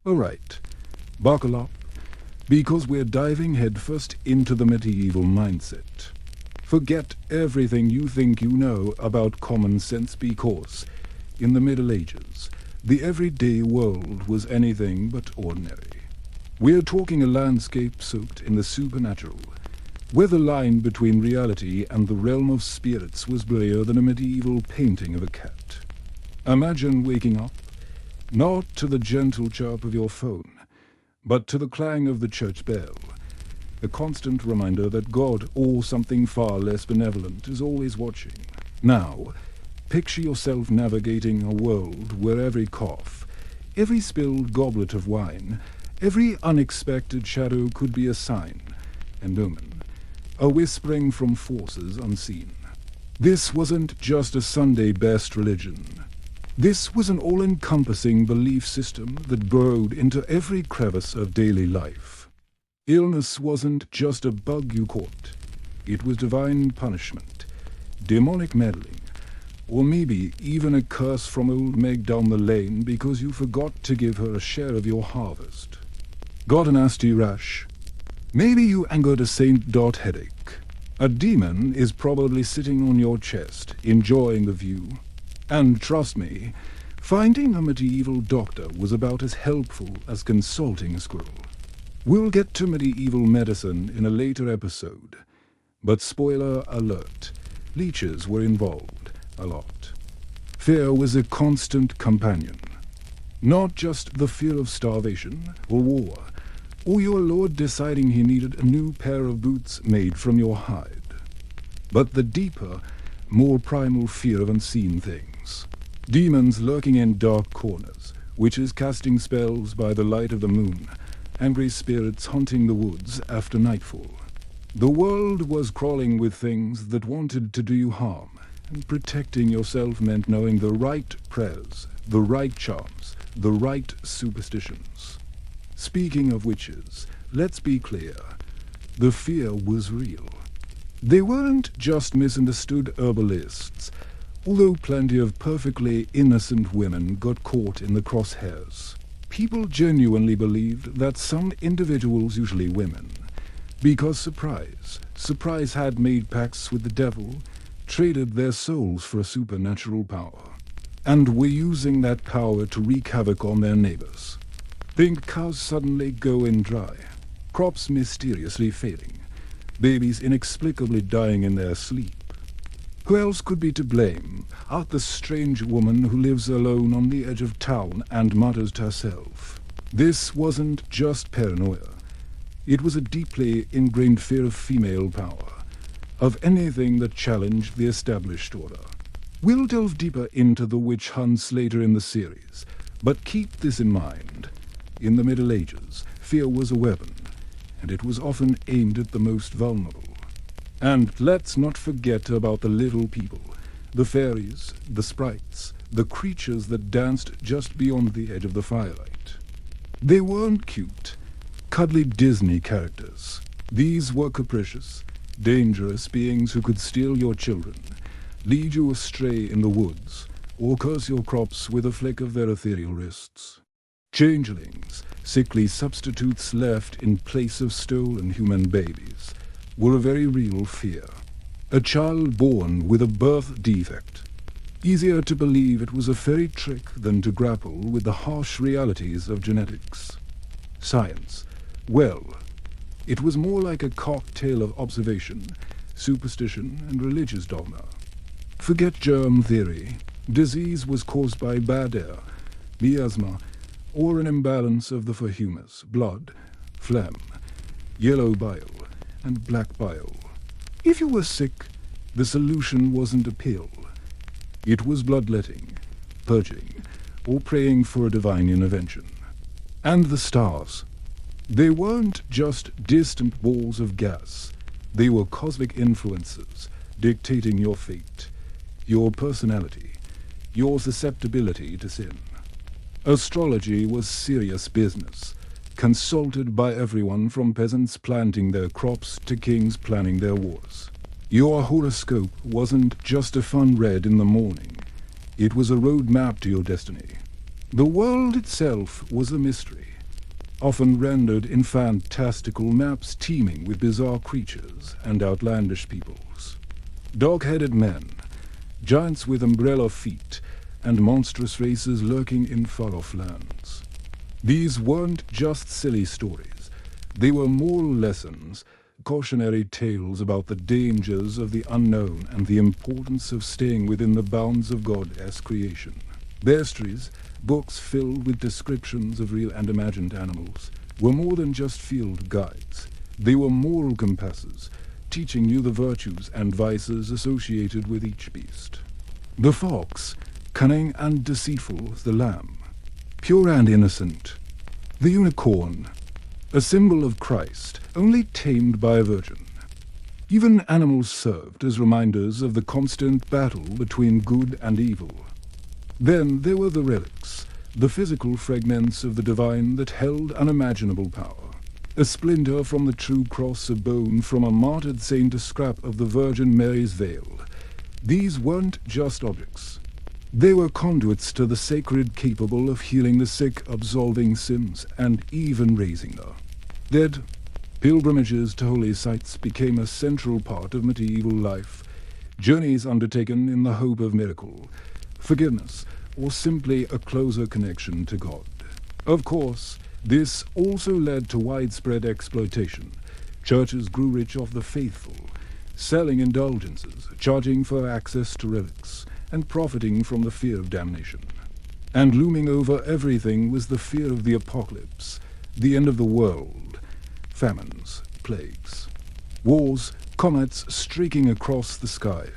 Alright, buckle up, because we're diving headfirst into the medieval mindset. Forget everything you think you know about common sense because, in the Middle Ages, the everyday world was anything but ordinary. We're talking a landscape soaked in the supernatural, where the line between reality and the realm of spirits was blurrier than a medieval painting of a cat. Imagine waking up, not to the gentle chirp of your phone, but to the clang of the church bell, a constant reminder that God or something far less benevolent is always watching. Now, picture yourself navigating a world where every cough, every spilled goblet of wine, every unexpected shadow could be a sign, an omen, a whispering from forces unseen. This wasn't just a Sunday-best religion. This was an all-encompassing belief system that burrowed into every crevice of daily life. Illness wasn't just a bug you caught. It was divine punishment, demonic meddling, or maybe even a curse from old Meg down the lane because you forgot to give her a share of your harvest. Got a nasty rash? Maybe you angered a Saint Dot headache. A demon is probably sitting on your chest, enjoying the view. And trust me, finding a medieval doctor was about as helpful as consulting a squirrel. We'll get to medieval medicine in a later episode, but spoiler alert, leeches were involved a lot. Fear was a constant companion. Not just the fear of starvation or war, or your lord deciding he needed a new pair of boots made from your hide, but the deeper, more primal fear of unseen things. Demons lurking in dark corners, witches casting spells by the light of the moon, angry spirits haunting the woods after nightfall. The world was crawling with things that wanted to do you harm, and protecting yourself meant knowing the right prayers, the right charms, the right superstitions. Speaking of witches, let's be clear, the fear was real. They weren't just misunderstood herbalists, although plenty of perfectly innocent women got caught in the crosshairs. People genuinely believed that some individuals, usually women, because surprise had made pacts with the devil, traded their souls for a supernatural power, and were using that power to wreak havoc on their neighbors. Think cows suddenly going dry, crops mysteriously failing, babies inexplicably dying in their sleep. Who else could be to blame but the strange woman who lives alone on the edge of town and mutters to herself? This wasn't just paranoia. It was a deeply ingrained fear of female power, of anything that challenged the established order. We'll delve deeper into the witch hunts later in the series, but keep this in mind. In the Middle Ages, fear was a weapon, and it was often aimed at the most vulnerable. And let's not forget about the little people, the fairies, the sprites, the creatures that danced just beyond the edge of the firelight. They weren't cute, cuddly Disney characters. These were capricious, dangerous beings who could steal your children, lead you astray in the woods, or curse your crops with a flick of their ethereal wrists. Changelings, sickly substitutes left in place of stolen human babies, were a very real fear. A child born with a birth defect. Easier to believe it was a fairy trick than to grapple with the harsh realities of genetics. Science, well, it was more like a cocktail of observation, superstition, and religious dogma. Forget germ theory. Disease was caused by bad air, miasma, or an imbalance of the four-humus, blood, phlegm, yellow bile, and black bile. If you were sick, the solution wasn't a pill. It was bloodletting, purging, or praying for a divine intervention. And the stars. They weren't just distant balls of gas. They were cosmic influences dictating your fate, your personality, your susceptibility to sin. Astrology was serious business, consulted by everyone from peasants planting their crops to kings planning their wars. Your horoscope wasn't just a fun read in the morning. It was a road map to your destiny. The world itself was a mystery, often rendered in fantastical maps teeming with bizarre creatures and outlandish peoples. Dog-headed men, giants with umbrella feet, and monstrous races lurking in far-off lands. These weren't just silly stories. They were moral lessons, cautionary tales about the dangers of the unknown and the importance of staying within the bounds of God as creation. Bestiaries, books filled with descriptions of real and imagined animals, were more than just field guides. They were moral compasses, teaching you the virtues and vices associated with each beast. The fox, cunning and deceitful as the lamb. Pure and innocent. The unicorn, a symbol of Christ, only tamed by a virgin. Even animals served as reminders of the constant battle between good and evil. Then there were the relics, the physical fragments of the divine that held unimaginable power. A splinter from the true cross, a bone from a martyred saint, a scrap of the Virgin Mary's veil. These weren't just objects. They were conduits to the sacred, capable of healing the sick, absolving sins, and even raising the dead. Pilgrimages to holy sites became a central part of medieval life, journeys undertaken in the hope of miracle, forgiveness, or simply a closer connection to God. Of course, this also led to widespread exploitation. Churches grew rich off the faithful, selling indulgences, charging for access to relics, and profiting from the fear of damnation. And looming over everything was the fear of the apocalypse, the end of the world, famines, plagues, wars, comets streaking across the sky,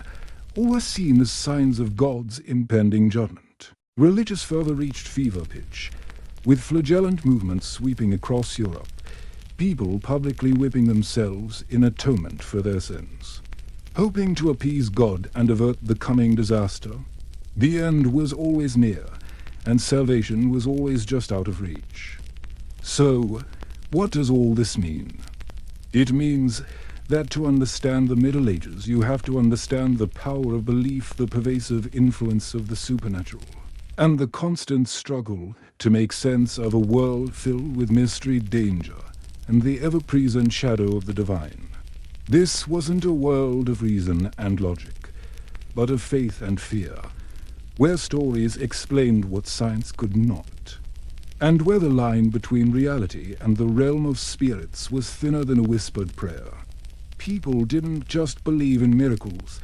all were seen as signs of God's impending judgment. Religious fervor reached fever pitch, with flagellant movements sweeping across Europe, people publicly whipping themselves in atonement for their sins. Hoping to appease God and avert the coming disaster, the end was always near, and salvation was always just out of reach. So, what does all this mean? It means that to understand the Middle Ages, you have to understand the power of belief, the pervasive influence of the supernatural, and the constant struggle to make sense of a world filled with mystery, danger, and the ever-present shadow of the divine. This wasn't a world of reason and logic, but of faith and fear, where stories explained what science could not, and where the line between reality and the realm of spirits was thinner than a whispered prayer. People didn't just believe in miracles,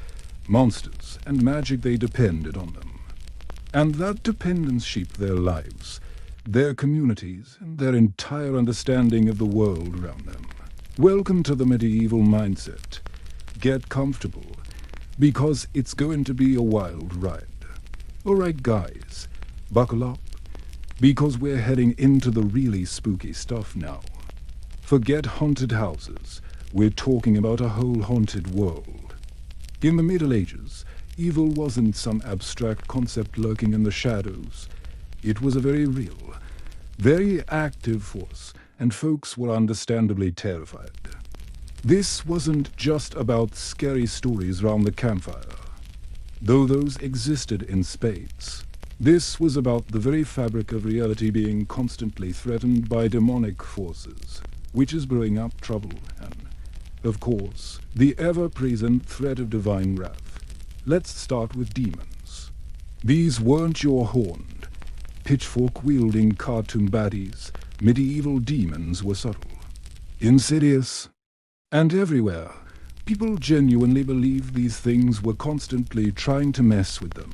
monsters, and magic, they depended on them. And that dependence shaped their lives, their communities, and their entire understanding of the world around them. Welcome to the medieval mindset. Get comfortable, because it's going to be a wild ride. Alright guys, buckle up, because we're heading into the really spooky stuff now. Forget haunted houses, we're talking about a whole haunted world. In the Middle Ages, evil wasn't some abstract concept lurking in the shadows. It was a very real, very active force, and folks were understandably terrified. This wasn't just about scary stories round the campfire, though those existed in spades. This was about the very fabric of reality being constantly threatened by demonic forces, witches brewing up trouble, and, of course, the ever-present threat of divine wrath. Let's start with demons. These weren't your horned, pitchfork-wielding cartoon baddies. Medieval demons were subtle, insidious, and everywhere. People genuinely believed these things were constantly trying to mess with them.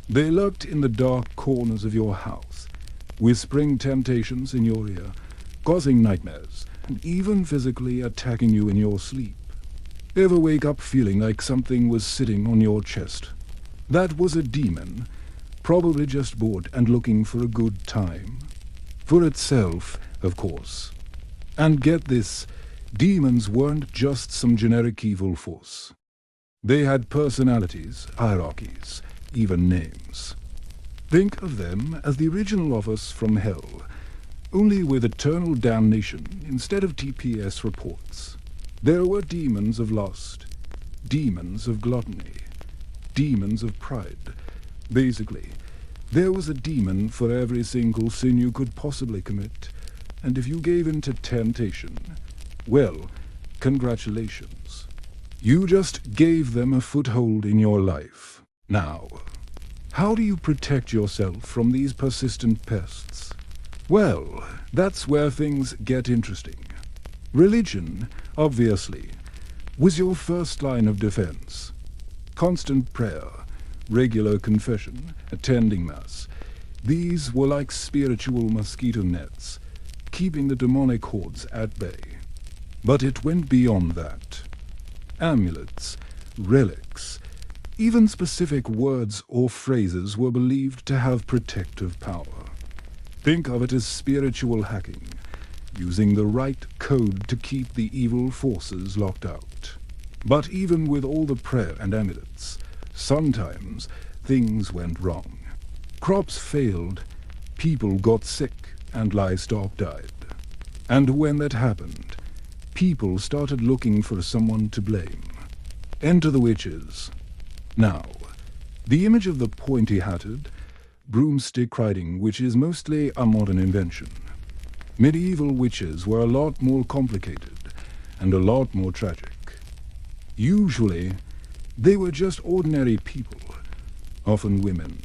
They lurked in the dark corners of your house, whispering temptations in your ear, causing nightmares, and even physically attacking you in your sleep. Ever wake up feeling like something was sitting on your chest? That was a demon, probably just bored and looking for a good time. For itself, of course. And get this, demons weren't just some generic evil force. They had personalities, hierarchies, even names. Think of them as the original office from hell, only with eternal damnation instead of TPS reports. There were demons of lust, demons of gluttony, demons of pride. Basically, There was a demon for every single sin you could possibly commit, and if you gave in to temptation, well, congratulations. You just gave them a foothold in your life. Now, how do you protect yourself from these persistent pests? Well, that's where things get interesting. Religion, obviously, was your first line of defense. Constant prayer, regular confession, attending Mass. These were like spiritual mosquito nets, keeping the demonic hordes at bay. But it went beyond that. Amulets, relics, even specific words or phrases were believed to have protective power. Think of it as spiritual hacking, using the right code to keep the evil forces locked out. But even with all the prayer and amulets, sometimes things went wrong. Crops failed, people got sick, and livestock died. And when that happened, people started looking for someone to blame. Enter the witches. Now, the image of the pointy-hatted, broomstick-riding witch is mostly a modern invention. Medieval witches were a lot more complicated and a lot more tragic. Usually, they were just ordinary people, often women,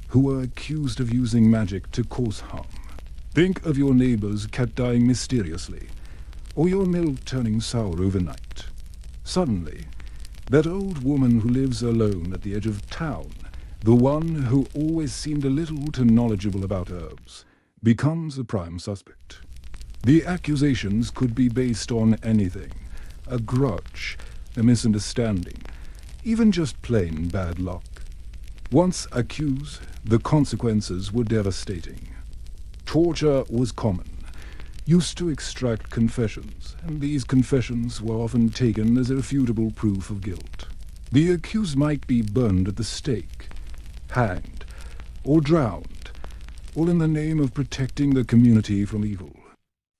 who were accused of using magic to cause harm. Think of your neighbor's cat dying mysteriously, or your milk turning sour overnight. Suddenly, that old woman who lives alone at the edge of town, the one who always seemed a little too knowledgeable about herbs, becomes a prime suspect. The accusations could be based on anything: a grudge, a misunderstanding, even just plain bad luck. Once accused, the consequences were devastating. Torture was common, used to extract confessions, and these confessions were often taken as irrefutable proof of guilt. The accused might be burned at the stake, hanged, or drowned, all in the name of protecting the community from evil.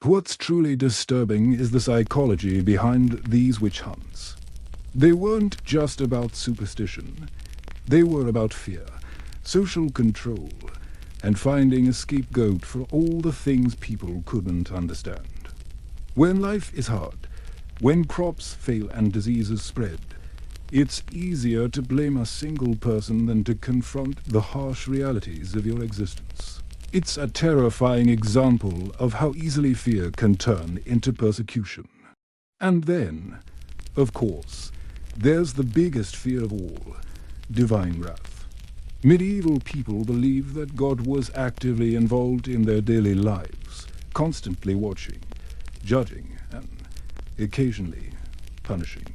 What's truly disturbing is the psychology behind these witch hunts. They weren't just about superstition. They were about fear, social control, and finding a scapegoat for all the things people couldn't understand. When life is hard, when crops fail and diseases spread, it's easier to blame a single person than to confront the harsh realities of your existence. It's a terrifying example of how easily fear can turn into persecution. And then, of course, there's the biggest fear of all: divine wrath. Medieval people believed that God was actively involved in their daily lives, constantly watching, judging, and occasionally punishing.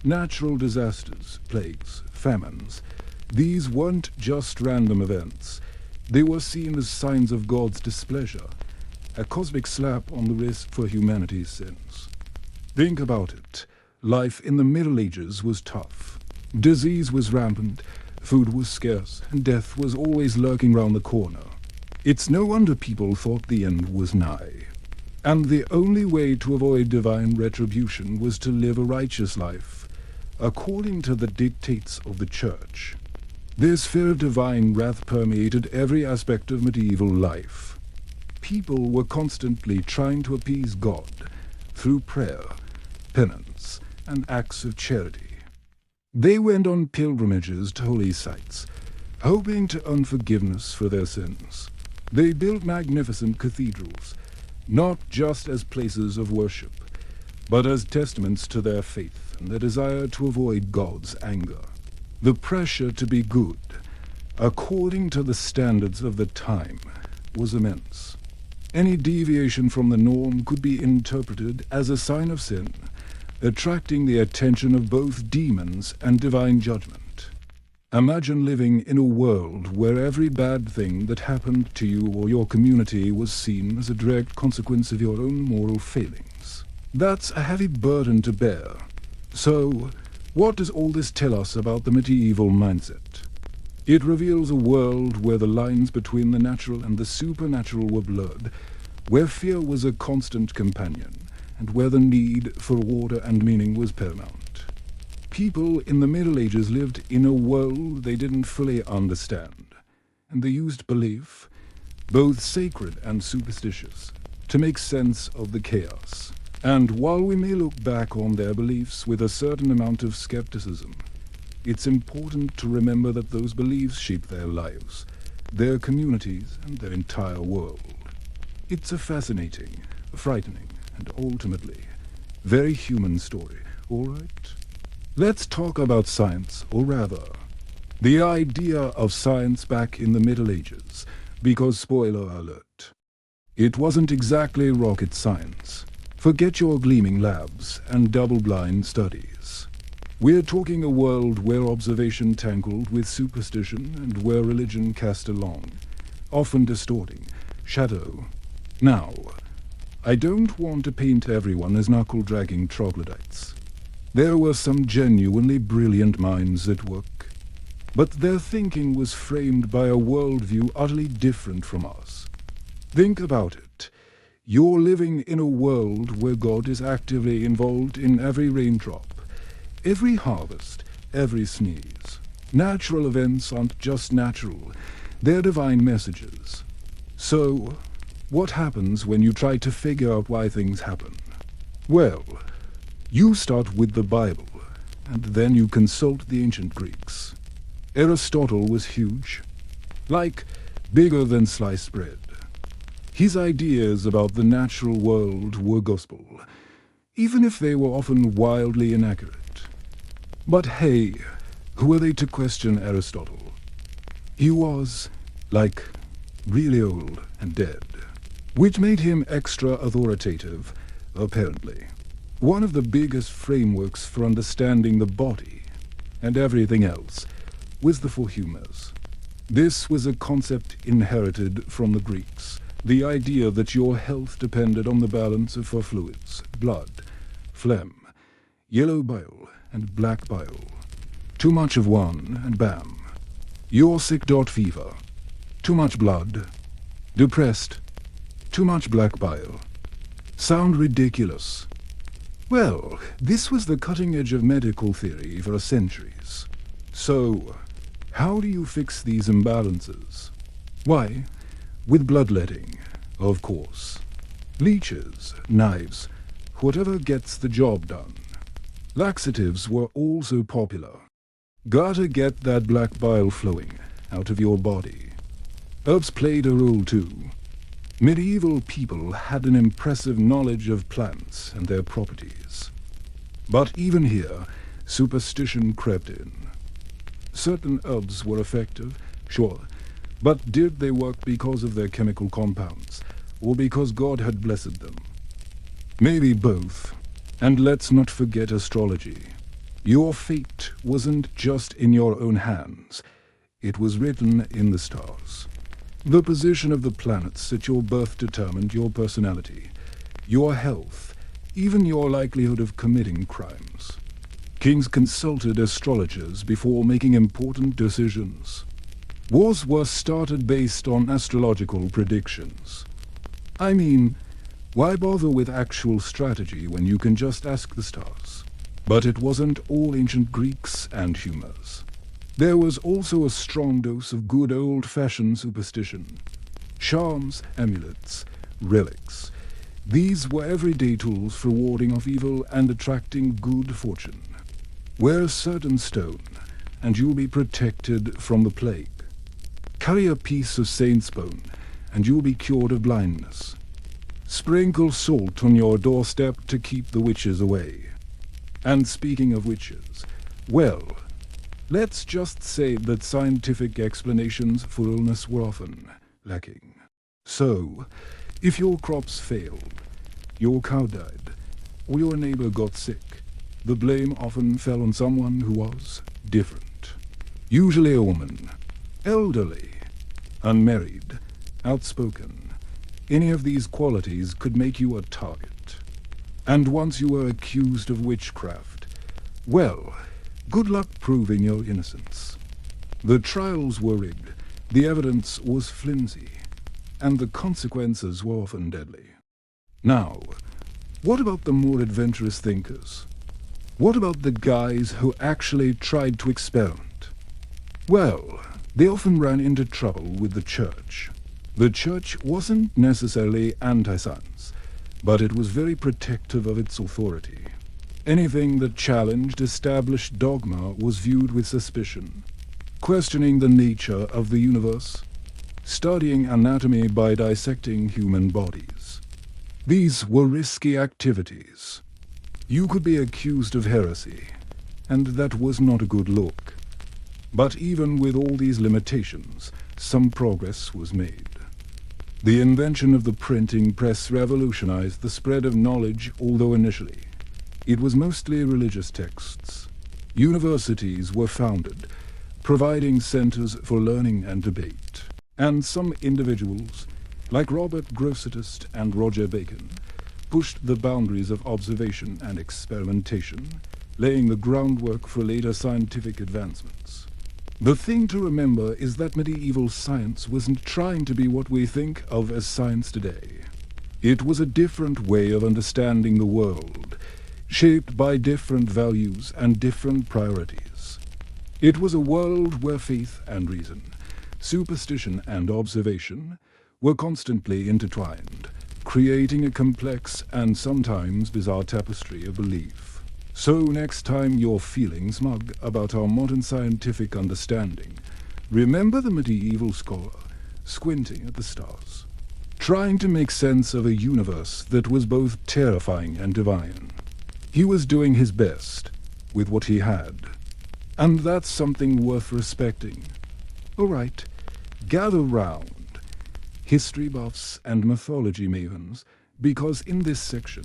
Natural disasters, plagues, famines, these weren't just random events. They were seen as signs of God's displeasure, a cosmic slap on the wrist for humanity's sins. Think about it. Life in the Middle Ages was tough. Disease was rampant, food was scarce, and death was always lurking round the corner. It's no wonder people thought the end was nigh. And the only way to avoid divine retribution was to live a righteous life, according to the dictates of the Church. This fear of divine wrath permeated every aspect of medieval life. People were constantly trying to appease God through prayer, penance, and acts of charity. They went on pilgrimages to holy sites, hoping to earn forgiveness for their sins. They built magnificent cathedrals, not just as places of worship, but as testaments to their faith and their desire to avoid God's anger. The pressure to be good, according to the standards of the time, was immense. Any deviation from the norm could be interpreted as a sign of sin, attracting the attention of both demons and divine judgment. Imagine living in a world where every bad thing that happened to you or your community was seen as a direct consequence of your own moral failings. That's a heavy burden to bear. So, what does all this tell us about the medieval mindset? It reveals a world where the lines between the natural and the supernatural were blurred, where fear was a constant companion, and where the need for order and meaning was paramount. People in the Middle Ages lived in a world they didn't fully understand, and they used belief, both sacred and superstitious, to make sense of the chaos. And while we may look back on their beliefs with a certain amount of skepticism, it's important to remember that those beliefs shape their lives, their communities, and their entire world. It's a fascinating, frightening, and ultimately very human story, all right? Let's talk about science, or rather, the idea of science back in the Middle Ages, because spoiler alert, it wasn't exactly rocket science. Forget your gleaming labs and double-blind studies. We're talking a world where observation tangled with superstition and where religion cast along, often distorting, shadow. Now, I don't want to paint everyone as knuckle-dragging troglodytes. There were some genuinely brilliant minds at work, but their thinking was framed by a worldview utterly different from ours. Think about it. You're living in a world where God is actively involved in every raindrop, every harvest, every sneeze. Natural events aren't just natural, they're divine messages. So, what happens when you try to figure out why things happen? Well, you start with the Bible, and then you consult the ancient Greeks. Aristotle was huge, like bigger than sliced bread. His ideas about the natural world were gospel, even if they were often wildly inaccurate. But hey, who are they to question Aristotle? He was, like, really old and dead, which made him extra authoritative, apparently. One of the biggest frameworks for understanding the body and everything else was the four humours. This was a concept inherited from the Greeks, the idea that your health depended on the balance of four fluids: blood, phlegm, yellow bile, and black bile. Too much of one, and bam, you're sick. Fever. Too much blood. Depressed. Too much black bile. Sound ridiculous? Well, this was the cutting edge of medical theory for centuries. So, how do you fix these imbalances? Why, with bloodletting, of course. Leeches, knives, whatever gets the job done. Laxatives were also popular. Gotta get that black bile flowing out of your body. Herbs played a role too. Medieval people had an impressive knowledge of plants and their properties. But even here, superstition crept in. Certain herbs were effective, sure, but did they work because of their chemical compounds, or because God had blessed them? Maybe both. And let's not forget astrology. Your fate wasn't just in your own hands. It was written in the stars. The position of the planets at your birth determined your personality, your health, even your likelihood of committing crimes. Kings consulted astrologers before making important decisions. Wars were started based on astrological predictions. I mean, why bother with actual strategy when you can just ask the stars? But it wasn't all ancient Greeks and humors. There was also a strong dose of good old-fashioned superstition. Charms, amulets, relics. These were everyday tools for warding off evil and attracting good fortune. Wear a certain stone, and you'll be protected from the plague. Carry a piece of saint's bone, and you'll be cured of blindness. Sprinkle salt on your doorstep to keep the witches away. And speaking of witches, well, let's just say that scientific explanations for illness were often lacking. So, if your crops failed, your cow died, or your neighbor got sick, the blame often fell on someone who was different. Usually a woman, elderly, unmarried, outspoken. Any of these qualities could make you a target. And once you were accused of witchcraft, well, good luck proving your innocence. The trials were rigged, the evidence was flimsy, and the consequences were often deadly. Now, what about the more adventurous thinkers? What about the guys who actually tried to experiment? Well, They often ran into trouble with the church. The church wasn't necessarily anti-science, but it was very protective of its authority. Anything that challenged established dogma was viewed with suspicion. Questioning the nature of the universe, studying anatomy by dissecting human bodies. These were risky activities. You could be accused of heresy, and that was not a good look. But even with all these limitations, some progress was made. The invention of the printing press revolutionized the spread of knowledge, although initially it was mostly religious texts. Universities were founded, providing centers for learning and debate. And some individuals, like Robert Grosseteste and Roger Bacon, pushed the boundaries of observation and experimentation, laying the groundwork for later scientific advancements. The thing to remember is that medieval science wasn't trying to be what we think of as science today. It was a different way of understanding the world, shaped by different values and different priorities. It was a world where faith and reason, superstition and observation were constantly intertwined, creating a complex and sometimes bizarre tapestry of belief. So next time you're feeling smug about our modern scientific understanding, remember the medieval scholar squinting at the stars, trying to make sense of a universe that was both terrifying and divine. He was doing his best with what he had, and that's something worth respecting. All right, gather round, history buffs and mythology mavens, because in this section,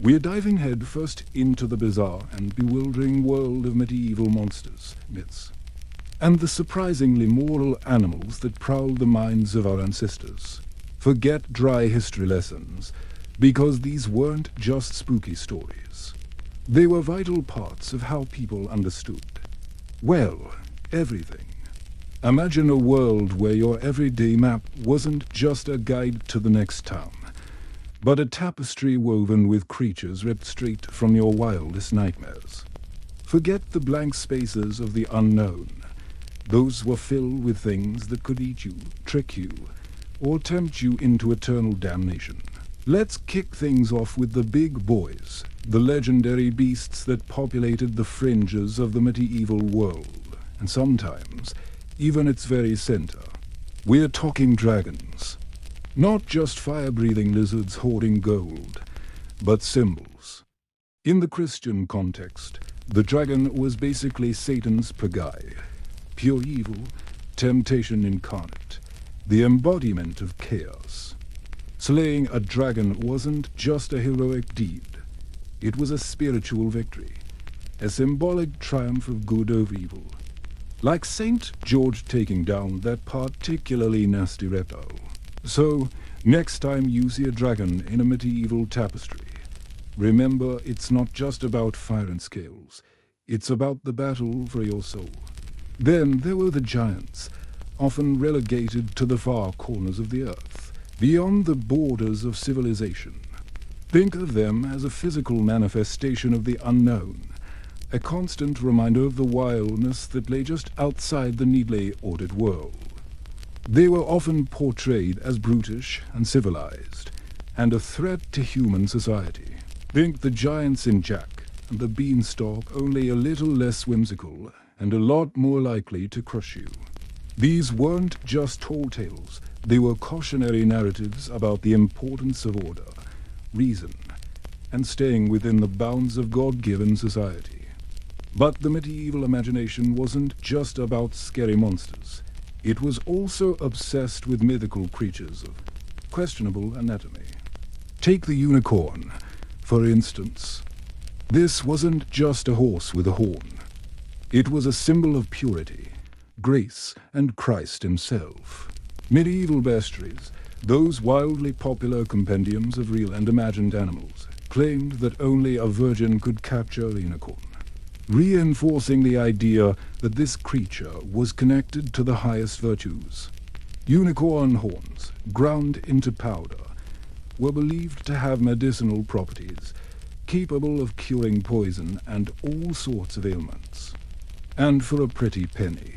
we're diving headfirst into the bizarre and bewildering world of medieval monsters, myths, and the surprisingly moral animals that prowled the minds of our ancestors. Forget dry history lessons, because these weren't just spooky stories. They were vital parts of how people understood, well, everything. Imagine a world where your everyday map wasn't just a guide to the next town, but a tapestry woven with creatures ripped straight from your wildest nightmares. Forget the blank spaces of the unknown. Those were filled with things that could eat you, trick you, or tempt you into eternal damnation. Let's kick things off with the big boys, the legendary beasts that populated the fringes of the medieval world, and sometimes even its very center. We're talking dragons. Not just fire-breathing lizards hoarding gold, but symbols. In the Christian context, the dragon was basically Satan's pagaille, pure evil, temptation incarnate, the embodiment of chaos. Slaying a dragon wasn't just a heroic deed. It was a spiritual victory, a symbolic triumph of good over evil. Like St. George taking down that particularly nasty reptile. So, next time you see a dragon in a medieval tapestry, remember it's not just about fire and scales. It's about the battle for your soul. Then there were the giants, often relegated to the far corners of the earth, beyond the borders of civilization. Think of them as a physical manifestation of the unknown, a constant reminder of the wildness that lay just outside the neatly ordered world. They were often portrayed as brutish and civilized, and a threat to human society. Think the giants in Jack and the beanstalk, only a little less whimsical and a lot more likely to crush you. These weren't just tall tales, they were cautionary narratives about the importance of order, reason, and staying within the bounds of God-given society. But the medieval imagination wasn't just about scary monsters. It was also obsessed with mythical creatures of questionable anatomy. Take the unicorn, for instance. This wasn't just a horse with a horn. It was a symbol of purity, grace, and Christ himself. Medieval bestiaries, those wildly popular compendiums of real and imagined animals, claimed that only a virgin could capture a unicorn, reinforcing the idea that this creature was connected to the highest virtues. Unicorn horns, ground into powder, were believed to have medicinal properties, capable of curing poison and all sorts of ailments. And for a pretty penny,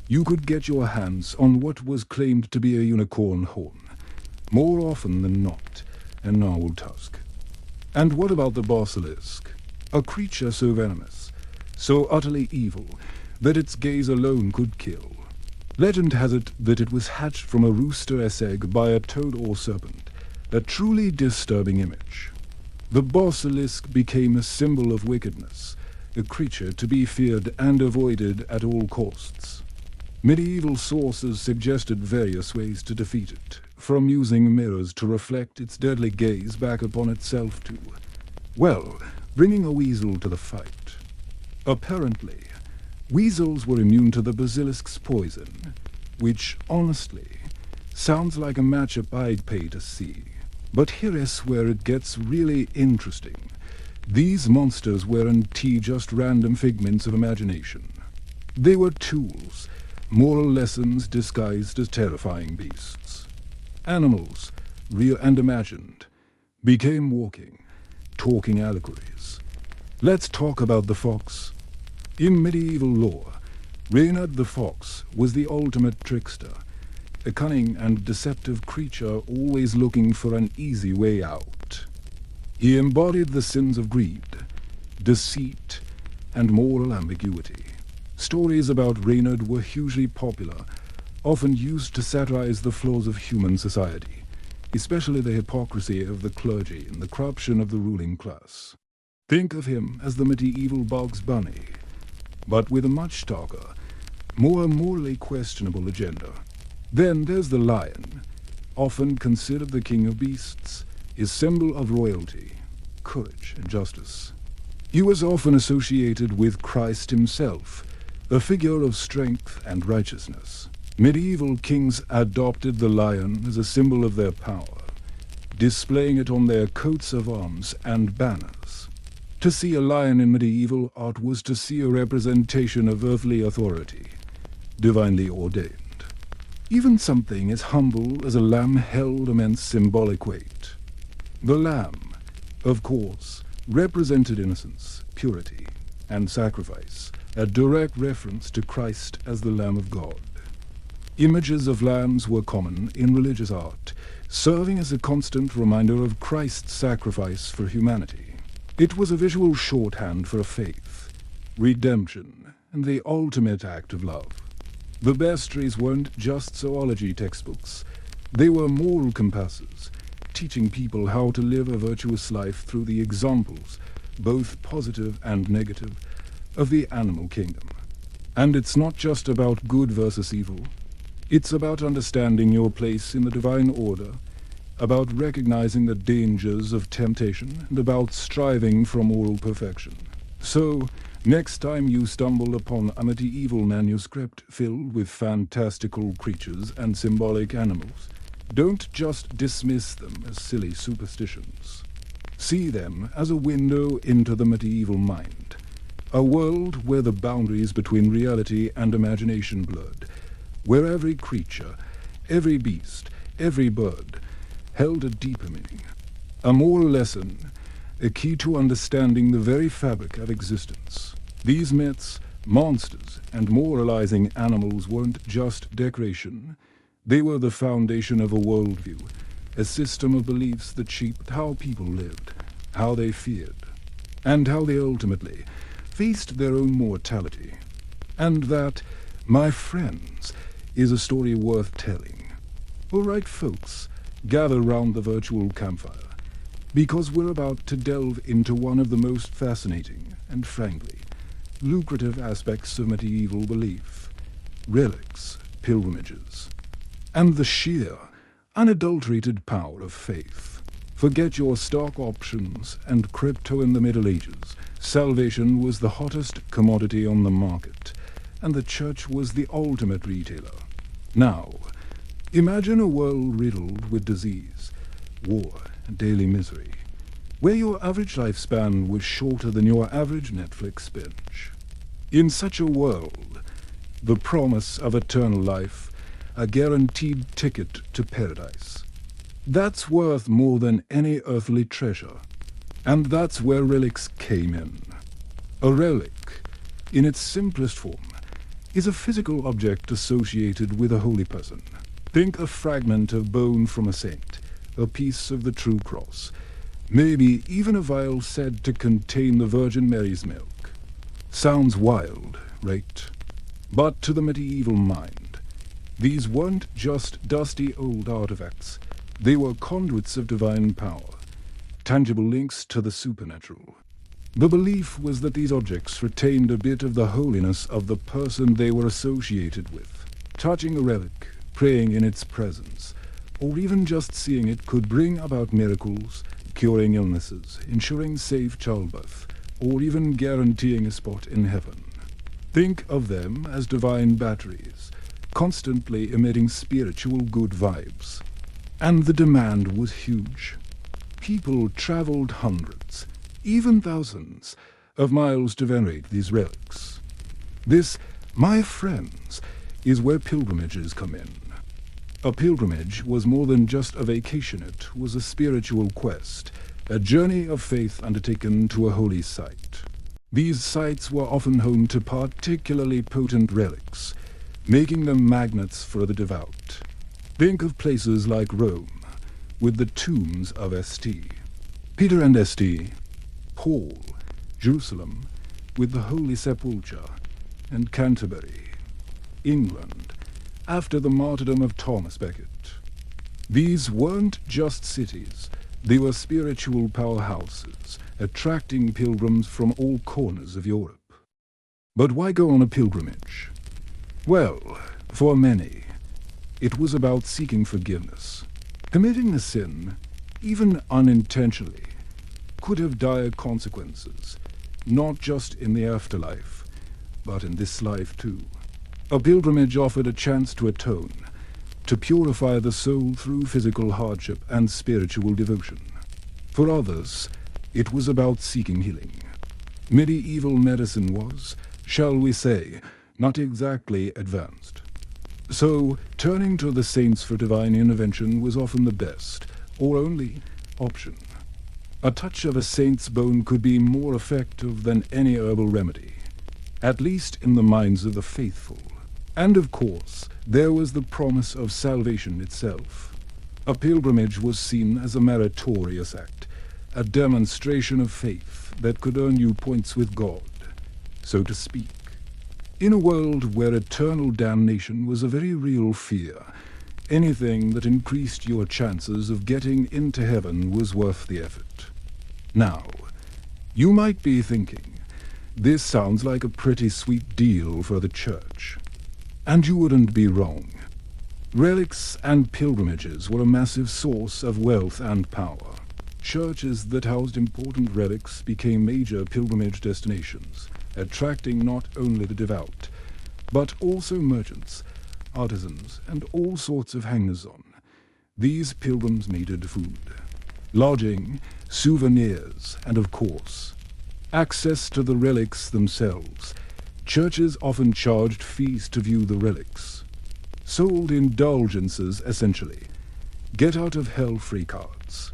You could get your hands on what was claimed to be a unicorn horn, more often than not, a narwhal tusk. And what about the basilisk? A creature so venomous, so utterly evil, that its gaze alone could kill. Legend has it that it was hatched from a rooster-esque egg by a toad or serpent, a truly disturbing image. The basilisk became a symbol of wickedness, a creature to be feared and avoided at all costs. Medieval sources suggested various ways to defeat it, from using mirrors to reflect its deadly gaze back upon itself to, well, bringing a weasel to the fight. Apparently, weasels were immune to the basilisk's poison, which, honestly, sounds like a matchup I'd pay to see. But here is where it gets really interesting. These monsters weren't just random figments of imagination. They were tools, moral lessons disguised as terrifying beasts. Animals, real and imagined, became walking, talking allegories. Let's talk about the fox. In medieval lore, Reynard the fox was the ultimate trickster, a cunning and deceptive creature always looking for an easy way out. He embodied the sins of greed, deceit, and moral ambiguity. Stories about Reynard were hugely popular, often used to satirize the flaws of human society, especially the hypocrisy of the clergy and the corruption of the ruling class. Think of him as the medieval Bugs Bunny, but with a much darker, more morally questionable agenda. Then there's the lion, often considered the king of beasts, his symbol of royalty, courage, and justice. He was often associated with Christ himself, a figure of strength and righteousness. Medieval kings adopted the lion as a symbol of their power, displaying it on their coats of arms and banners. To see a lion in medieval art was to see a representation of earthly authority, divinely ordained. Even something as humble as a lamb held immense symbolic weight. The lamb, of course, represented innocence, purity, and sacrifice, a direct reference to Christ as the Lamb of God. Images of lambs were common in religious art, serving as a constant reminder of Christ's sacrifice for humanity. It was a visual shorthand for faith, redemption, and the ultimate act of love. The bestiaries weren't just zoology textbooks. They were moral compasses, teaching people how to live a virtuous life through the examples, both positive and negative, of the animal kingdom. And it's not just about good versus evil. It's about understanding your place in the divine order, about recognizing the dangers of temptation, and about striving for moral perfection. So, next time you stumble upon a medieval manuscript filled with fantastical creatures and symbolic animals, don't just dismiss them as silly superstitions. See them as a window into the medieval mind, a world where the boundaries between reality and imagination blurred, where every creature, every beast, every bird held a deeper meaning, a moral lesson, a key to understanding the very fabric of existence. These myths, monsters, and moralizing animals weren't just decoration. They were the foundation of a worldview, a system of beliefs that shaped how people lived, how they feared, and how they ultimately faced their own mortality. And that, my friends, is a story worth telling. All right, folks, gather round the virtual campfire, because we're about to delve into one of the most fascinating and, frankly, lucrative aspects of medieval belief: relics, pilgrimages, and the sheer, unadulterated power of faith. Forget your stock options and crypto in the Middle Ages. Salvation was the hottest commodity on the market, and the church was the ultimate retailer. Now, imagine a world riddled with disease, war, and daily misery, where your average lifespan was shorter than your average Netflix binge. In such a world, the promise of eternal life, a guaranteed ticket to paradise, that's worth more than any earthly treasure. And that's where relics came in. A relic, in its simplest form, is a physical object associated with a holy person. Think a fragment of bone from a saint, a piece of the true cross, maybe even a vial said to contain the Virgin Mary's milk. Sounds wild, right? But to the medieval mind, these weren't just dusty old artifacts. They were conduits of divine power, tangible links to the supernatural. The belief was that these objects retained a bit of the holiness of the person they were associated with. Touching a relic, praying in its presence, or even just seeing it could bring about miracles, curing illnesses, ensuring safe childbirth, or even guaranteeing a spot in heaven. Think of them as divine batteries, constantly emitting spiritual good vibes. And the demand was huge. People traveled hundreds, even thousands, of miles to venerate these relics. This, my friends, is where pilgrimages come in. A pilgrimage was more than just a vacation, it was a spiritual quest, a journey of faith undertaken to a holy site. These sites were often home to particularly potent relics, making them magnets for the devout. Think of places like Rome, with the tombs of St. Peter and St. Paul, Jerusalem, with the Holy Sepulchre, and Canterbury, England, after the martyrdom of Thomas Becket. These weren't just cities, they were spiritual powerhouses, attracting pilgrims from all corners of Europe. But why go on a pilgrimage? Well, for many, it was about seeking forgiveness. Committing a sin, even unintentionally, could have dire consequences, not just in the afterlife, but in this life too. A pilgrimage offered a chance to atone, to purify the soul through physical hardship and spiritual devotion. For others, it was about seeking healing. Medieval medicine was, shall we say, not exactly advanced. So, turning to the saints for divine intervention was often the best, or only, option. A touch of a saint's bone could be more effective than any herbal remedy, at least in the minds of the faithful. And of course, there was the promise of salvation itself. A pilgrimage was seen as a meritorious act, a demonstration of faith that could earn you points with God, so to speak. In a world where eternal damnation was a very real fear, anything that increased your chances of getting into heaven was worth the effort. Now, you might be thinking, this sounds like a pretty sweet deal for the church. And you wouldn't be wrong. Relics and pilgrimages were a massive source of wealth and power. Churches that housed important relics became major pilgrimage destinations, attracting not only the devout, but also merchants, artisans, and all sorts of hangers-on. These pilgrims needed food, lodging, souvenirs, and of course, access to the relics themselves. Churches often charged fees to view the relics. Sold indulgences, essentially, get-out-of-hell free cards,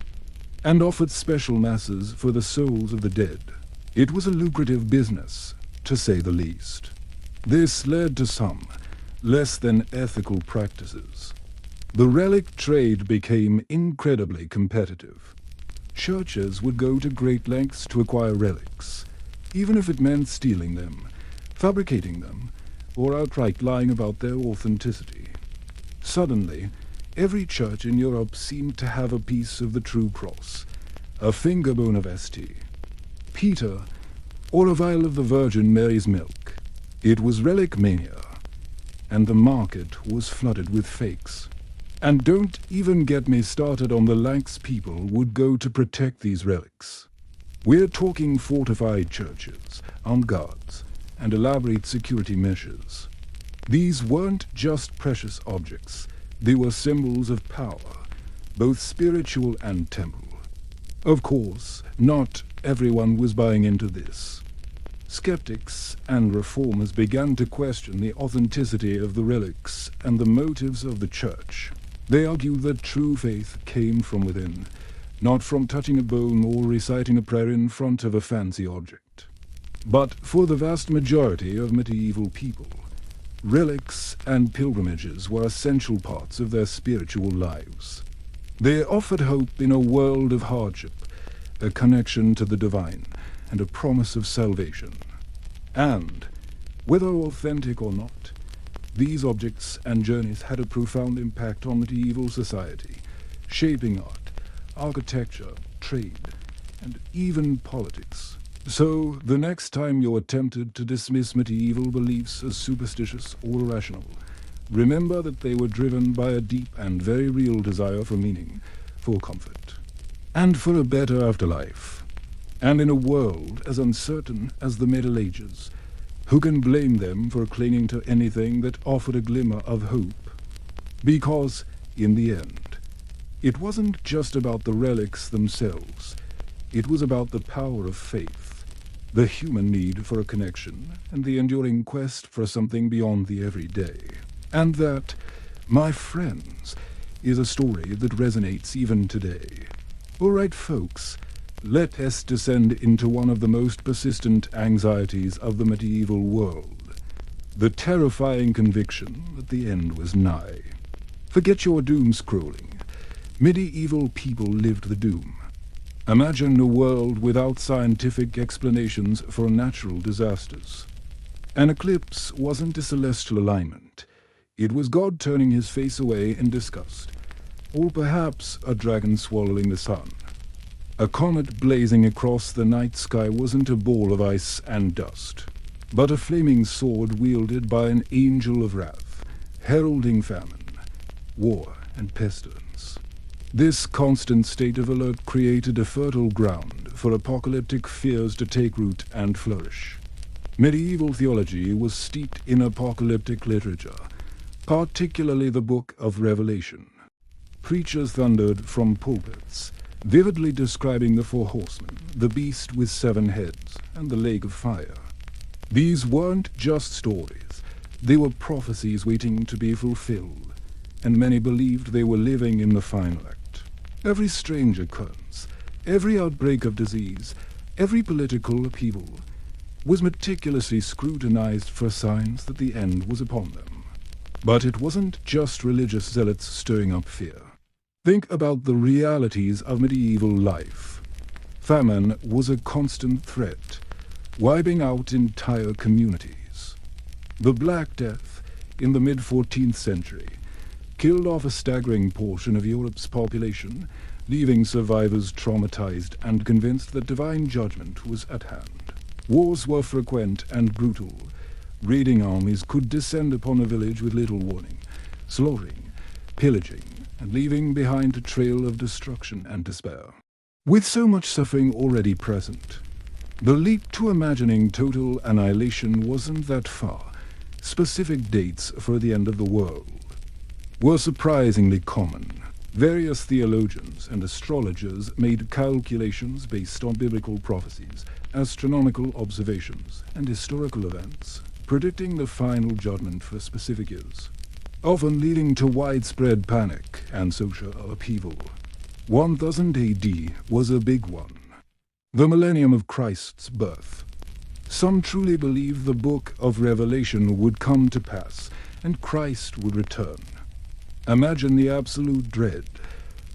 and offered special masses for the souls of the dead. It was a lucrative business, to say the least. This led to some less than ethical practices. The relic trade became incredibly competitive. Churches would go to great lengths to acquire relics, even if it meant stealing them, fabricating them, or outright lying about their authenticity. Suddenly, every church in Europe seemed to have a piece of the true cross, a finger bone of St. Peter, or a vial of the Virgin Mary's milk. It was relic mania, and the market was flooded with fakes. And don't even get me started on the lengths people would go to protect these relics. We're talking fortified churches, armed guards, and elaborate security measures. These weren't just precious objects, they were symbols of power, both spiritual and temporal. Of course, not everyone was buying into this. Skeptics and reformers began to question the authenticity of the relics and the motives of the church. They argued that true faith came from within, not from touching a bone or reciting a prayer in front of a fancy object. But for the vast majority of medieval people, Relics and pilgrimages were essential parts of their spiritual lives. They offered hope in a world of hardship, a connection to the divine, and a promise of salvation. And, whether authentic or not, these objects and journeys had a profound impact on medieval society, shaping art, architecture, trade, and even politics. So, the next time you're tempted to dismiss medieval beliefs as superstitious or irrational, remember that they were driven by a deep and very real desire for meaning, for comfort, and for a better afterlife. And in a world as uncertain as the Middle Ages, who can blame them for clinging to anything that offered a glimmer of hope? Because, in the end, it wasn't just about the relics themselves. It was about the power of faith, the human need for a connection, and the enduring quest for something beyond the everyday. And that, my friends, is a story that resonates even today. All right, folks, let us descend into one of the most persistent anxieties of the medieval world, the terrifying conviction that the end was nigh. Forget your doom scrolling. Medieval people lived the doom. Imagine a world without scientific explanations for natural disasters. An eclipse wasn't a celestial alignment. It was God turning his face away in disgust, or perhaps a dragon swallowing the sun. A comet blazing across the night sky wasn't a ball of ice and dust, but a flaming sword wielded by an angel of wrath, heralding famine, war, and pestilence. This constant state of alert created a fertile ground for apocalyptic fears to take root and flourish. Medieval theology was steeped in apocalyptic literature, particularly the Book of Revelation. Preachers thundered from pulpits, vividly describing the four horsemen, the beast with 7 heads, and the lake of fire. These weren't just stories, they were prophecies waiting to be fulfilled, and many believed they were living in the final act. Every strange occurrence, every outbreak of disease, every political upheaval, was meticulously scrutinized for signs that the end was upon them. But it wasn't just religious zealots stirring up fear. Think about the realities of medieval life. Famine was a constant threat, wiping out entire communities. The Black Death, in the mid-14th century, killed off a staggering portion of Europe's population, leaving survivors traumatized and convinced that divine judgment was at hand. Wars were frequent and brutal. Raiding armies could descend upon a village with little warning, slaughtering, pillaging, and leaving behind a trail of destruction and despair. With so much suffering already present, the leap to imagining total annihilation wasn't that far. Specific dates for the end of the world were surprisingly common. Various theologians and astrologers made calculations based on biblical prophecies, astronomical observations, and historical events, predicting the final judgment for specific years, often leading to widespread panic and social upheaval. 1000 AD was a big one, the millennium of Christ's birth. Some truly believed the book of Revelation would come to pass, and Christ would return. Imagine the absolute dread,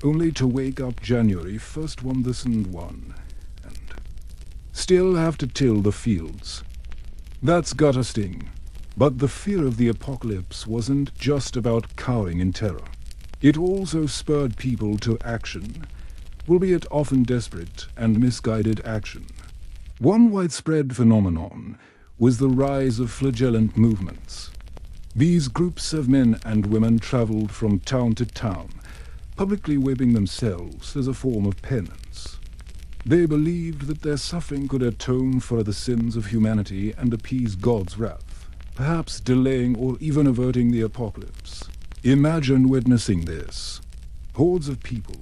only to wake up January 1st, 1001, and still have to till the fields. That's gotta sting. But the fear of the apocalypse wasn't just about cowering in terror. It also spurred people to action, albeit often desperate and misguided action. One widespread phenomenon was the rise of flagellant movements. These groups of men and women traveled from town to town, publicly whipping themselves as a form of penance. They believed that their suffering could atone for the sins of humanity and appease God's wrath, perhaps delaying or even averting the apocalypse. Imagine witnessing this. Hordes of people,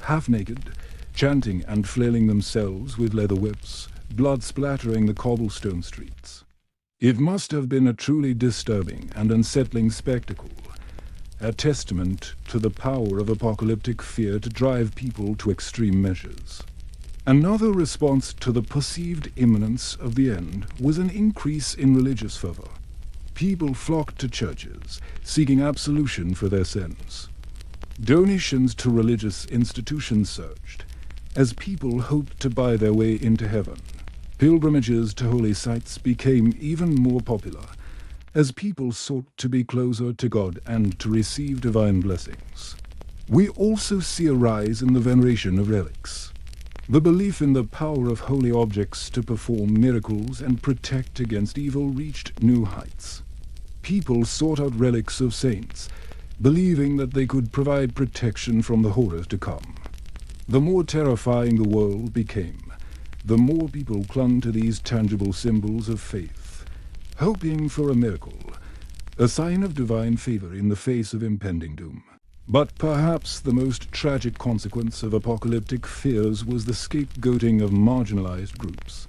half-naked, chanting and flailing themselves with leather whips, blood splattering the cobblestone streets. It must have been a truly disturbing and unsettling spectacle, a testament to the power of apocalyptic fear to drive people to extreme measures. Another response to the perceived imminence of the end was an increase in religious fervor. People flocked to churches, seeking absolution for their sins. Donations to religious institutions surged, as people hoped to buy their way into heaven. Pilgrimages to holy sites became even more popular, as people sought to be closer to God and to receive divine blessings. We also see a rise in the veneration of relics. The belief in the power of holy objects to perform miracles and protect against evil reached new heights. People sought out relics of saints, believing that they could provide protection from the horrors to come. The more terrifying the world became, the more people clung to these tangible symbols of faith, hoping for a miracle, a sign of divine favor in the face of impending doom. But perhaps the most tragic consequence of apocalyptic fears was the scapegoating of marginalized groups.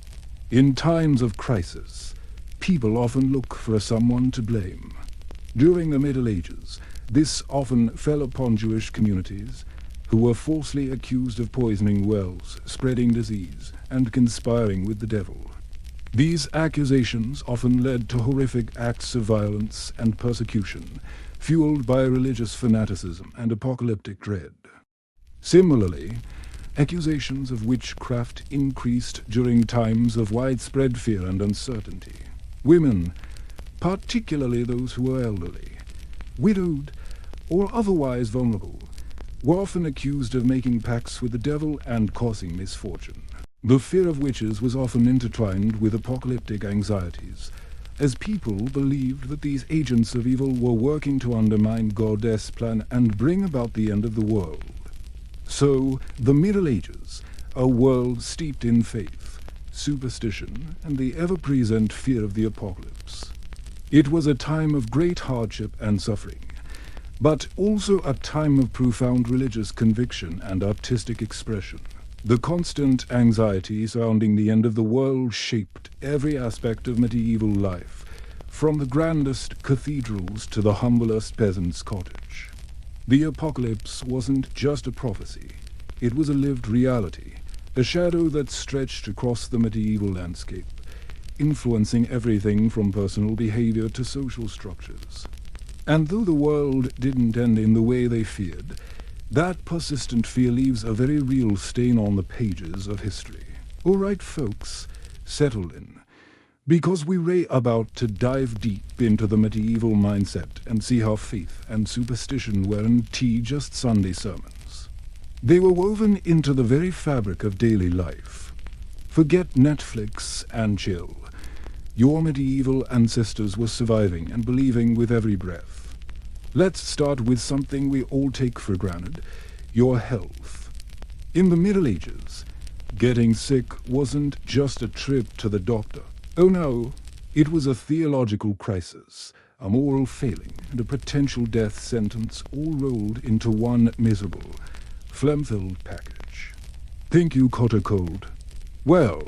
In times of crisis, people often look for someone to blame. During the Middle Ages, this often fell upon Jewish communities, who were falsely accused of poisoning wells, spreading disease, and conspiring with the devil. These accusations often led to horrific acts of violence and persecution, fueled by religious fanaticism and apocalyptic dread. Similarly, accusations of witchcraft increased during times of widespread fear and uncertainty. Women, particularly those who were elderly, widowed, or otherwise vulnerable, were often accused of making pacts with the devil and causing misfortune. The fear of witches was often intertwined with apocalyptic anxieties, as people believed that these agents of evil were working to undermine God's plan and bring about the end of the world. So, the Middle Ages, a world steeped in faith, superstition, and the ever-present fear of the apocalypse. It was a time of great hardship and suffering, but also a time of profound religious conviction and artistic expression. The constant anxiety surrounding the end of the world shaped every aspect of medieval life, from the grandest cathedrals to the humblest peasant's cottage. The apocalypse wasn't just a prophecy, it was a lived reality, a shadow that stretched across the medieval landscape, influencing everything from personal behavior to social structures. And though the world didn't end in the way they feared, that persistent fear leaves a very real stain on the pages of history. All right, folks, settle in, because we're about to dive deep into the medieval mindset and see how faith and superstition weren't just Sunday sermons. They were woven into the very fabric of daily life. Forget Netflix and chill. Your medieval ancestors were surviving and believing with every breath. Let's start with something we all take for granted, your health. In the Middle Ages, getting sick wasn't just a trip to the doctor. Oh no, it was a theological crisis, a moral failing, and a potential death sentence all rolled into one miserable, phlegm-filled package. Think you caught a cold? Well,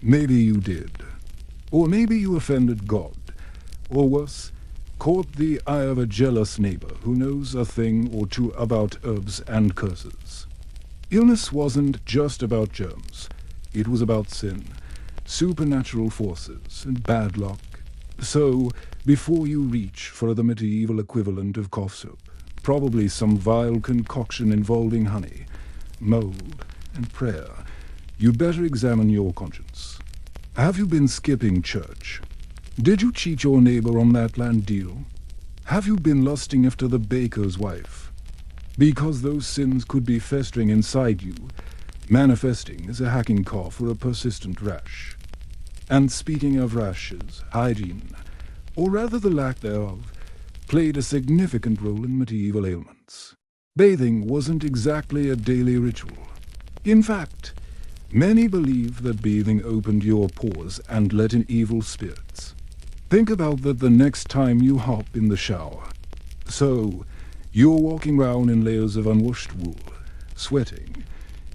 maybe you did. Or maybe you offended God. Or worse, caught the eye of a jealous neighbor who knows a thing or two about herbs and curses. Illness wasn't just about germs. It was about sin, supernatural forces, and bad luck. So, before you reach for the medieval equivalent of cough syrup, probably some vile concoction involving honey, mold, and prayer, you better examine your conscience. Have you been skipping church? Did you cheat your neighbor on that land deal? Have you been lusting after the baker's wife? Because those sins could be festering inside you, manifesting as a hacking cough or a persistent rash. And speaking of rashes, hygiene, or rather the lack thereof, played a significant role in medieval ailments. Bathing wasn't exactly a daily ritual. In fact, many believe that bathing opened your pores and let in evil spirits. Think about that the next time you hop in the shower. So, you're walking round in layers of unwashed wool, sweating,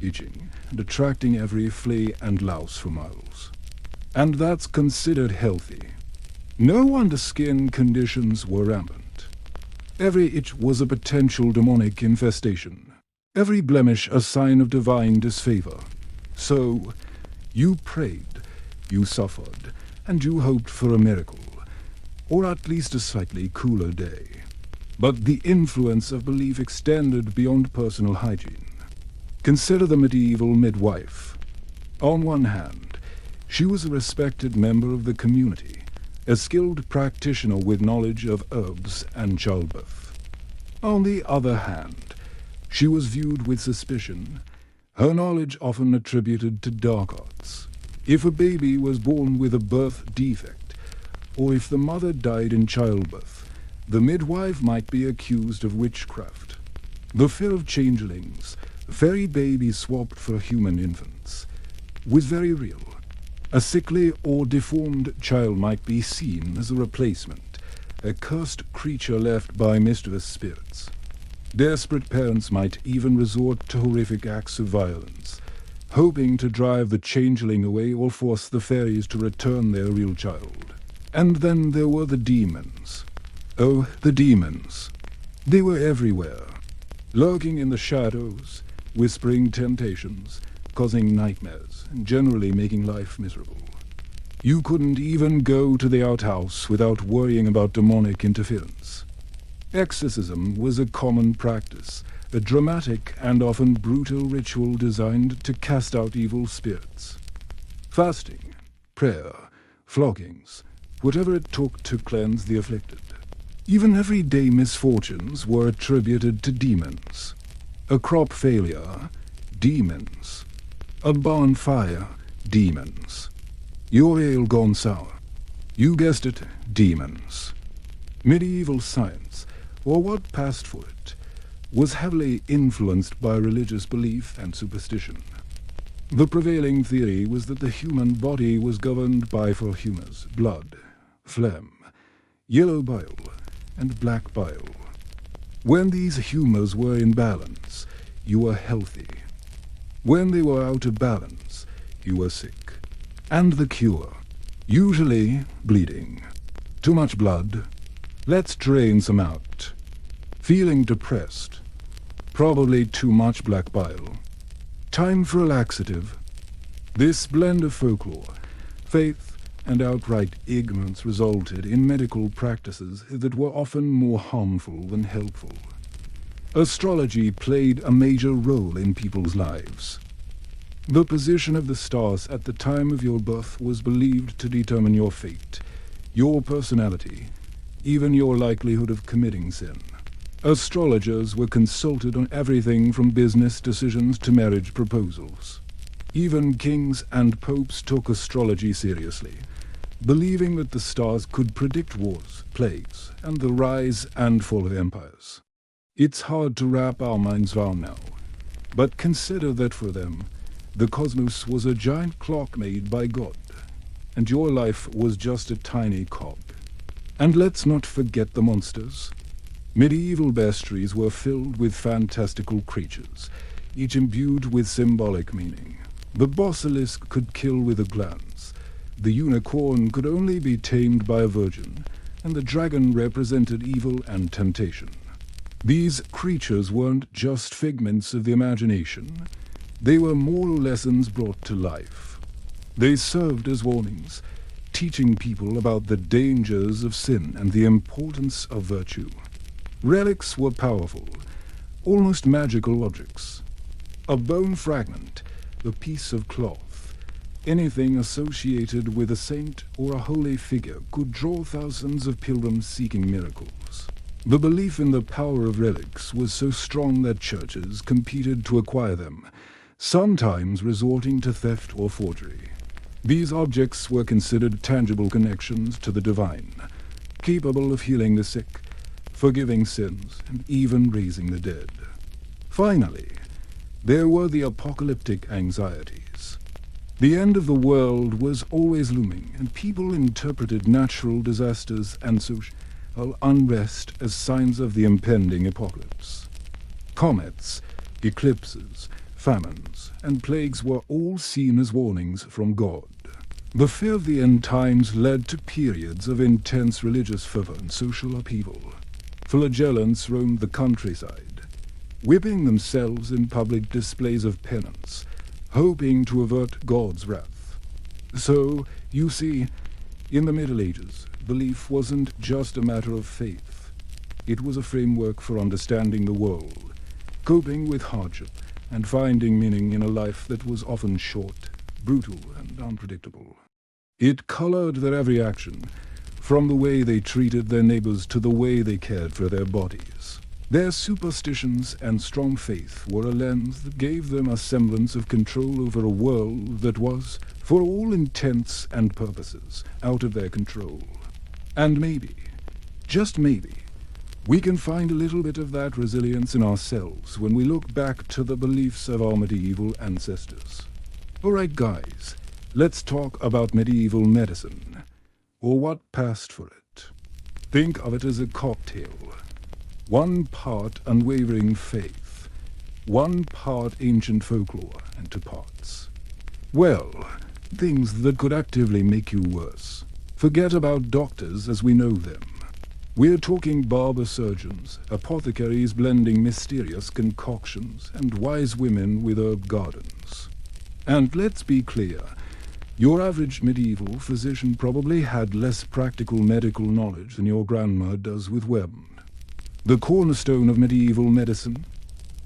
itching, and attracting every flea and louse for miles. And that's considered healthy. No wonder skin conditions were rampant. Every itch was a potential demonic infestation. Every blemish a sign of divine disfavor. So, you prayed, you suffered, and you hoped for a miracle. or at least a slightly cooler day. But the influence of belief extended beyond personal hygiene. Consider the medieval midwife. On one hand, she was a respected member of the community, a skilled practitioner with knowledge of herbs and childbirth. On the other hand, she was viewed with suspicion, her knowledge often attributed to dark arts. If a baby was born with a birth defect, or if the mother died in childbirth, the midwife might be accused of witchcraft. The fear of changelings, fairy babies swapped for human infants, was very real. A sickly or deformed child might be seen as a replacement, a cursed creature left by mischievous spirits. Desperate parents might even resort to horrific acts of violence, hoping to drive the changeling away or force the fairies to return their real child. And then there were the demons. Oh, the demons. They were everywhere, lurking in the shadows, whispering temptations, causing nightmares, and generally making life miserable. You couldn't even go to the outhouse without worrying about demonic interference. Exorcism was a common practice, a dramatic and often brutal ritual designed to cast out evil spirits. Fasting, prayer, floggings, whatever it took to cleanse the afflicted. Even everyday misfortunes were attributed to demons. A crop failure, demons. A barn fire, demons. Your ale gone sour. You guessed it, demons. Medieval science, or what passed for it, was heavily influenced by religious belief and superstition. The prevailing theory was that the human body was governed by four humours: blood, phlegm, yellow bile, and black bile. When these humours were in balance, you were healthy. When they were out of balance, you were sick. And the cure? Usually bleeding. Too much blood? Let's drain some out. Feeling depressed? Probably too much black bile. Time for a laxative. This blend of folklore, faith, and outright ignorance resulted in medical practices that were often more harmful than helpful. Astrology played a major role in people's lives. The position of the stars at the time of your birth was believed to determine your fate, your personality, even your likelihood of committing sin. Astrologers were consulted on everything from business decisions to marriage proposals. Even kings and popes took astrology seriously, believing that the stars could predict wars, plagues, and the rise and fall of empires. It's hard to wrap our minds around now, but consider that for them, the cosmos was a giant clock made by God, and your life was just a tiny cog. And let's not forget the monsters. Medieval bestiaries were filled with fantastical creatures, each imbued with symbolic meaning. The basilisk could kill with a glance, the unicorn could only be tamed by a virgin, and the dragon represented evil and temptation. These creatures weren't just figments of the imagination, they were moral lessons brought to life. They served as warnings, teaching people about the dangers of sin and the importance of virtue. Relics were powerful, almost magical objects. A bone fragment, a piece of cloth, anything associated with a saint or a holy figure could draw thousands of pilgrims seeking miracles. The belief in the power of relics was so strong that churches competed to acquire them, sometimes resorting to theft or forgery. These objects were considered tangible connections to the divine, capable of healing the sick, forgiving sins, and even raising the dead. Finally, there were the apocalyptic anxieties. The end of the world was always looming, and people interpreted natural disasters and social unrest as signs of the impending apocalypse. Comets, eclipses, famines, and plagues were all seen as warnings from God. The fear of the end times led to periods of intense religious fervor and social upheaval. Flagellants roamed the countryside, whipping themselves in public displays of penance, hoping to avert God's wrath. So, you see, In the Middle Ages, belief wasn't just a matter of faith. It was a framework for understanding the world, coping with hardship, and finding meaning in a life that was often short, brutal, and unpredictable. It colored their every action, from the way they treated their neighbors to the way they cared for their bodies. Their superstitions and strong faith were a lens that gave them a semblance of control over a world that was, for all intents and purposes, out of their control. And maybe, just maybe, we can find a little bit of that resilience in ourselves when we look back to the beliefs of our medieval ancestors. All right, guys, let's talk about medieval medicine, or what passed for it. Think of it as a cocktail. One part unwavering faith, one part ancient folklore, and two parts, well, things that could actively make you worse. Forget about doctors as we know them. We're talking barber surgeons, apothecaries blending mysterious concoctions, and wise women with herb gardens. And let's be clear, your average medieval physician probably had less practical medical knowledge than your grandma does with Webben. The cornerstone of medieval medicine,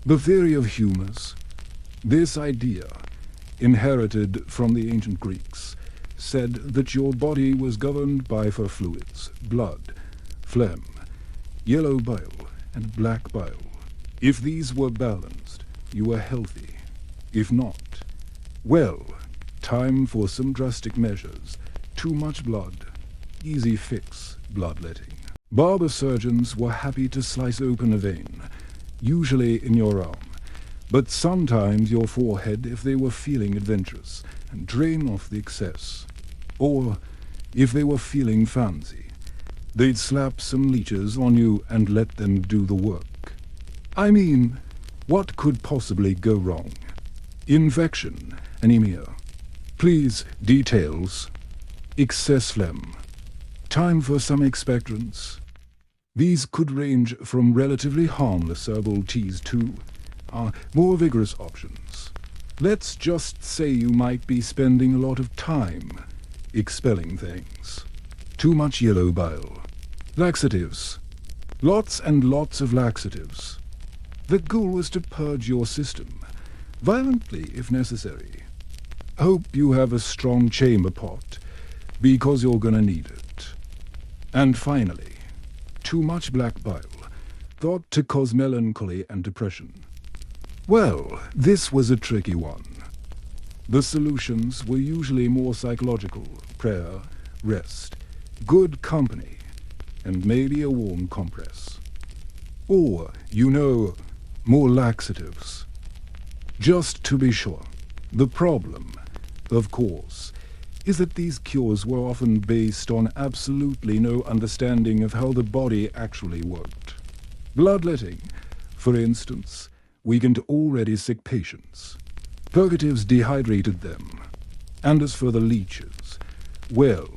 the theory of humours. This idea, inherited from the ancient Greeks, said that your body was governed by four fluids: blood, phlegm, yellow bile, and black bile. If these were balanced, you were healthy. If not, well, time for some drastic measures. Too much blood, easy fix, bloodletting. Barber surgeons were happy to slice open a vein, usually in your arm, but sometimes your forehead if they were feeling adventurous, and drain off the excess. Or, if they were feeling fancy, they'd slap some leeches on you and let them do the work. I mean, what could possibly go wrong? Infection, anemia. Please, details. Excess phlegm. Time for some expectorants. These could range from relatively harmless herbal teas to more vigorous options. Let's just say you might be spending a lot of time expelling things. Too much yellow bile. Laxatives. Lots and lots of laxatives. The goal was to purge your system, violently if necessary. Hope you have a strong chamber pot, because you're gonna need it. And finally, too much black bile, thought to cause melancholy and depression. Well, this was a tricky one. The solutions were usually more psychological: prayer, rest, good company, and maybe a warm compress. Or, more laxatives. Just to be sure. The problem, of course, is that these cures were often based on absolutely no understanding of how the body actually worked. Bloodletting, for instance, weakened already sick patients. Purgatives dehydrated them. And as for the leeches, well,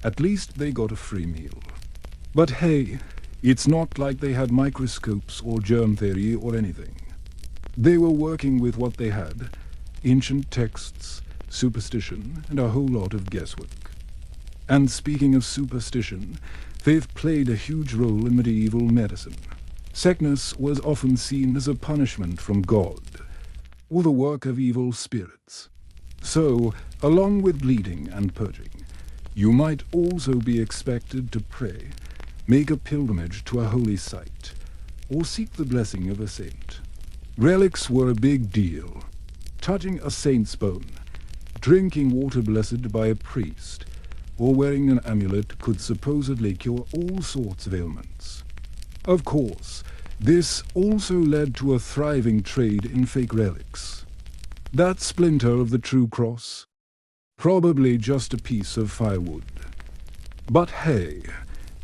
at least they got a free meal. But hey, it's not like they had microscopes or germ theory or anything. They were working with what they had: ancient texts, superstition, and a whole lot of guesswork. And speaking of superstition, faith played a huge role in medieval medicine. Sickness was often seen as a punishment from God, or the work of evil spirits. So, along with bleeding and purging, you might also be expected to pray, make a pilgrimage to a holy site, or seek the blessing of a saint. Relics were a big deal. Touching a saint's bone, drinking water blessed by a priest, or wearing an amulet could supposedly cure all sorts of ailments. Of course, this also led to a thriving trade in fake relics. That splinter of the true cross? Probably just a piece of firewood. But hey,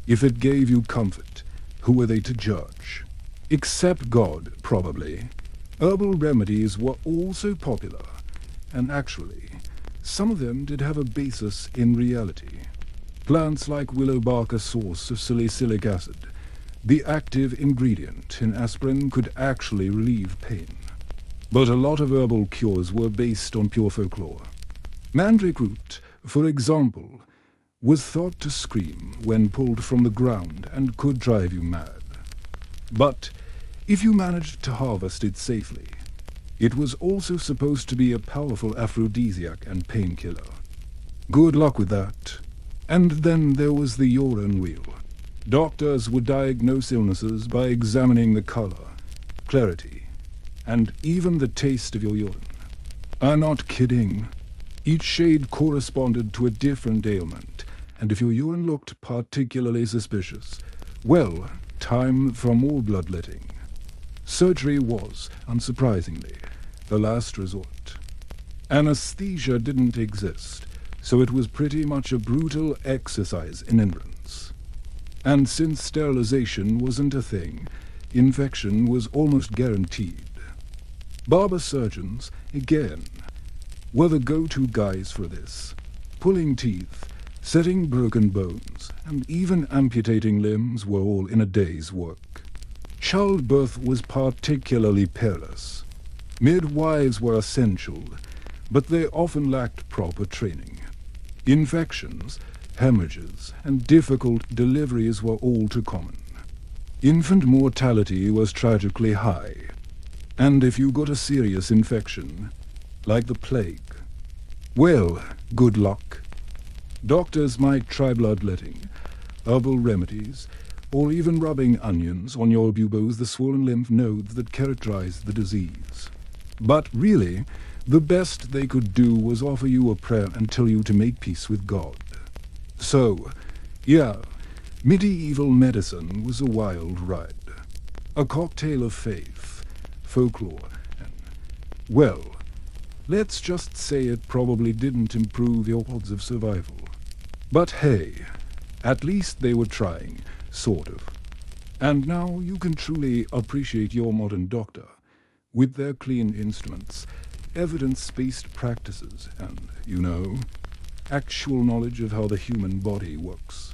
if it gave you comfort, who were they to judge? Except God, probably. Herbal remedies were also popular, and actually, some of them did have a basis in reality. Plants like willow bark, a source of salicylic acid. The active ingredient in aspirin could actually relieve pain. But a lot of herbal cures were based on pure folklore. Mandrake root, for example, was thought to scream when pulled from the ground and could drive you mad. But if you managed to harvest it safely, it was also supposed to be a powerful aphrodisiac and painkiller. Good luck with that. And then there was the urine wheel. Doctors would diagnose illnesses by examining the color, clarity, and even the taste of your urine. I'm not kidding. Each shade corresponded to a different ailment, and if your urine looked particularly suspicious, well, time for more bloodletting. Surgery was, unsurprisingly, the last resort. Anesthesia didn't exist, so it was pretty much a brutal exercise in endurance. And since sterilization wasn't a thing, infection was almost guaranteed. Barber surgeons, again, were the go-to guys for this, pulling teeth, setting broken bones, and even amputating limbs were all in a day's work. Childbirth was particularly perilous. Midwives were essential, but they often lacked proper training. Infections, hemorrhages, and difficult deliveries were all too common. Infant mortality was tragically high, and if you got a serious infection, like the plague, well, good luck. Doctors might try bloodletting, herbal remedies, or even rubbing onions on your buboes, the swollen lymph nodes that characterize the disease. But really, the best they could do was offer you a prayer and tell you to make peace with God. So, yeah, medieval medicine was a wild ride. A cocktail of faith, folklore, and, well, let's just say it probably didn't improve your odds of survival. But hey, at least they were trying, sort of. And now you can truly appreciate your modern doctor, with their clean instruments, evidence-based practices, and, actual knowledge of how the human body works.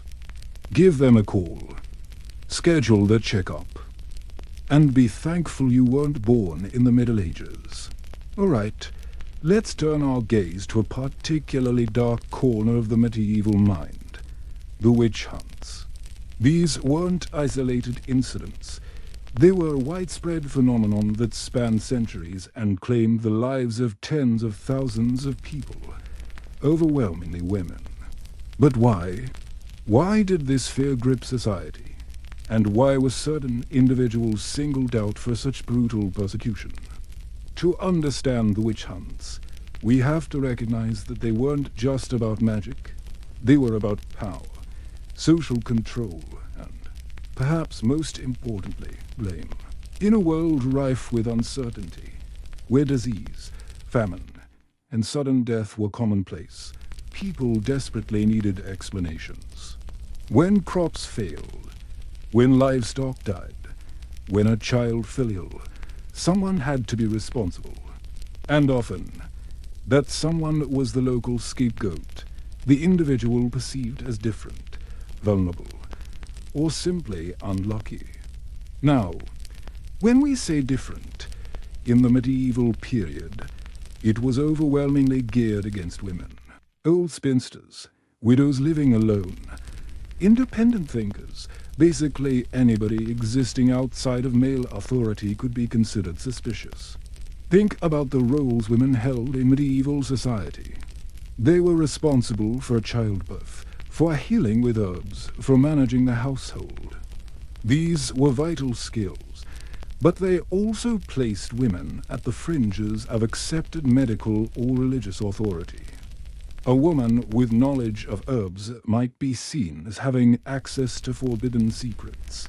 Give them a call. Schedule the checkup. And be thankful you weren't born in the Middle Ages. All right, let's turn our gaze to a particularly dark corner of the medieval mind, the witch hunts. These weren't isolated incidents. They were a widespread phenomenon that spanned centuries and claimed the lives of tens of thousands of people, overwhelmingly women. But why? Why did this fear grip society? And why were certain individuals singled out for such brutal persecution? To understand the witch hunts, we have to recognize that they weren't just about magic. They were about power, social control, and, perhaps most importantly, blame. In a world rife with uncertainty, where disease, famine, and sudden death were commonplace, people desperately needed explanations. When crops failed, when livestock died, when a child fell ill, someone had to be responsible. And often, that someone was the local scapegoat, the individual perceived as different, vulnerable, or simply unlucky. Now, when we say different, in the medieval period, it was overwhelmingly geared against women. Old spinsters, widows living alone, independent thinkers, basically anybody existing outside of male authority could be considered suspicious. Think about the roles women held in medieval society. They were responsible for childbirth, for healing with herbs, for managing the household. These were vital skills, but they also placed women at the fringes of accepted medical or religious authority. A woman with knowledge of herbs might be seen as having access to forbidden secrets,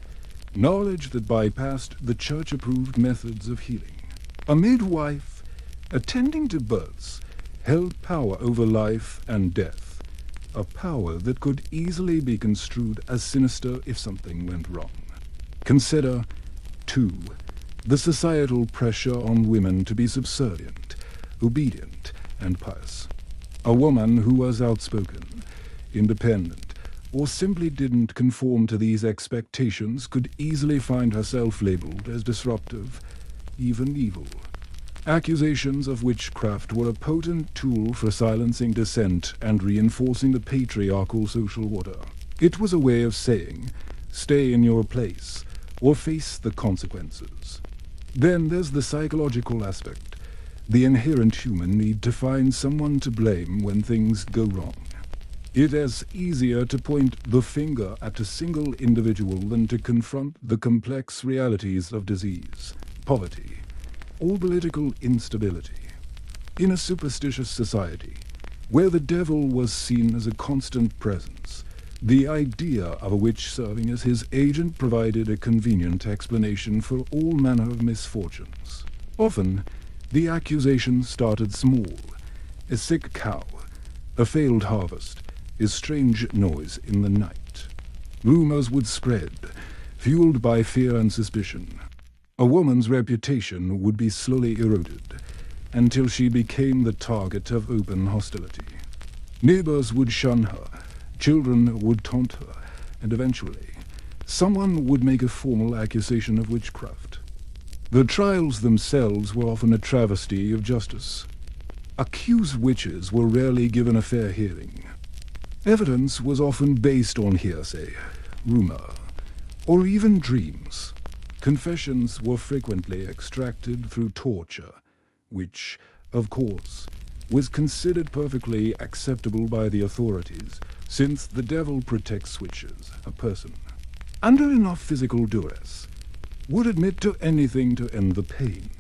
knowledge that bypassed the church-approved methods of healing. A midwife, attending to births, held power over life and death, a power that could easily be construed as sinister if something went wrong. Consider, too, the societal pressure on women to be subservient, obedient, and pious. A woman who was outspoken, independent, or simply didn't conform to these expectations could easily find herself labeled as disruptive, even evil. Accusations of witchcraft were a potent tool for silencing dissent and reinforcing the patriarchal social order. It was a way of saying, stay in your place, or face the consequences. Then there's the psychological aspect, the inherent human need to find someone to blame when things go wrong. It is easier to point the finger at a single individual than to confront the complex realities of disease, poverty, or political instability. In a superstitious society, where the devil was seen as a constant presence, the idea of a witch serving as his agent provided a convenient explanation for all manner of misfortunes. Often, the accusation started small: a sick cow, a failed harvest, a strange noise in the night. Rumors would spread, fueled by fear and suspicion. A woman's reputation would be slowly eroded, until she became the target of open hostility. Neighbors would shun her, children would taunt her, and eventually, someone would make a formal accusation of witchcraft. The trials themselves were often a travesty of justice. Accused witches were rarely given a fair hearing. Evidence was often based on hearsay, rumor, or even dreams. Confessions were frequently extracted through torture, which, of course, was considered perfectly acceptable by the authorities, since the devil protects witches, a person, under enough physical duress, would admit to anything to end the pain,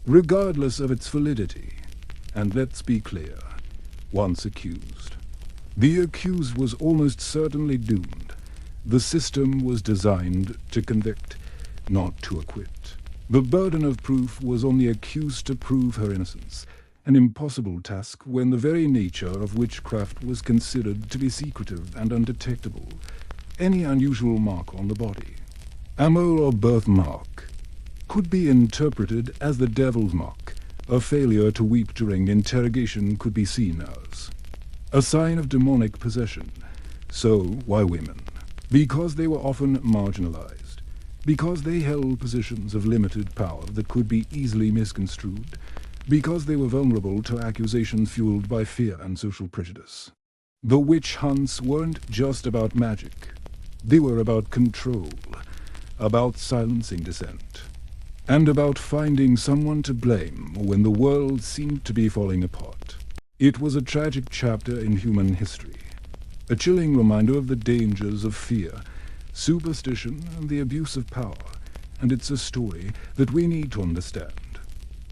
regardless of its validity. And let's be clear, once accused, the accused was almost certainly doomed. The system was designed to convict, not to acquit. The burden of proof was on the accused to prove her innocence, an impossible task when the very nature of witchcraft was considered to be secretive and undetectable. Any unusual mark on the body, a mole or birthmark, could be interpreted as the devil's mark. A failure to weep during interrogation could be seen as a sign of demonic possession. So, why women? Because they were often marginalized, because they held positions of limited power that could be easily misconstrued, because they were vulnerable to accusations fueled by fear and social prejudice. The witch hunts weren't just about magic. They were about control, about silencing dissent, and about finding someone to blame when the world seemed to be falling apart. It was a tragic chapter in human history, a chilling reminder of the dangers of fear, superstition, and the abuse of power, and it's a story that we need to understand,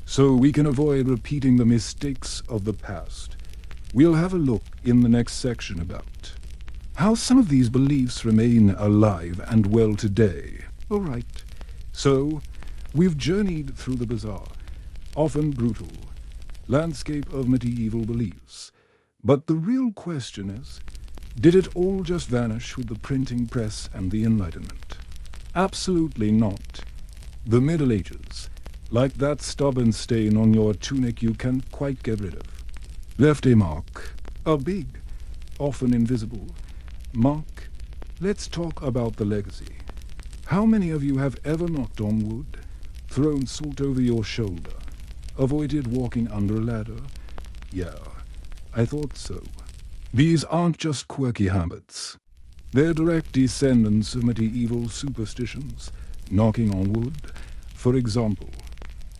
so we can avoid repeating the mistakes of the past. We'll have a look in the next section about how some of these beliefs remain alive and well today. All right, so we've journeyed through the bizarre, often brutal, landscape of medieval beliefs. But the real question is, did it all just vanish with the printing press and the Enlightenment? Absolutely not. The Middle Ages, like that stubborn stain on your tunic you can't quite get rid of, left a mark, a big, often invisible, mark. Let's talk about the legacy. How many of you have ever knocked on wood, thrown salt over your shoulder, avoided walking under a ladder? Yeah, I thought so. These aren't just quirky habits. They're direct descendants of medieval superstitions. Knocking on wood, for example,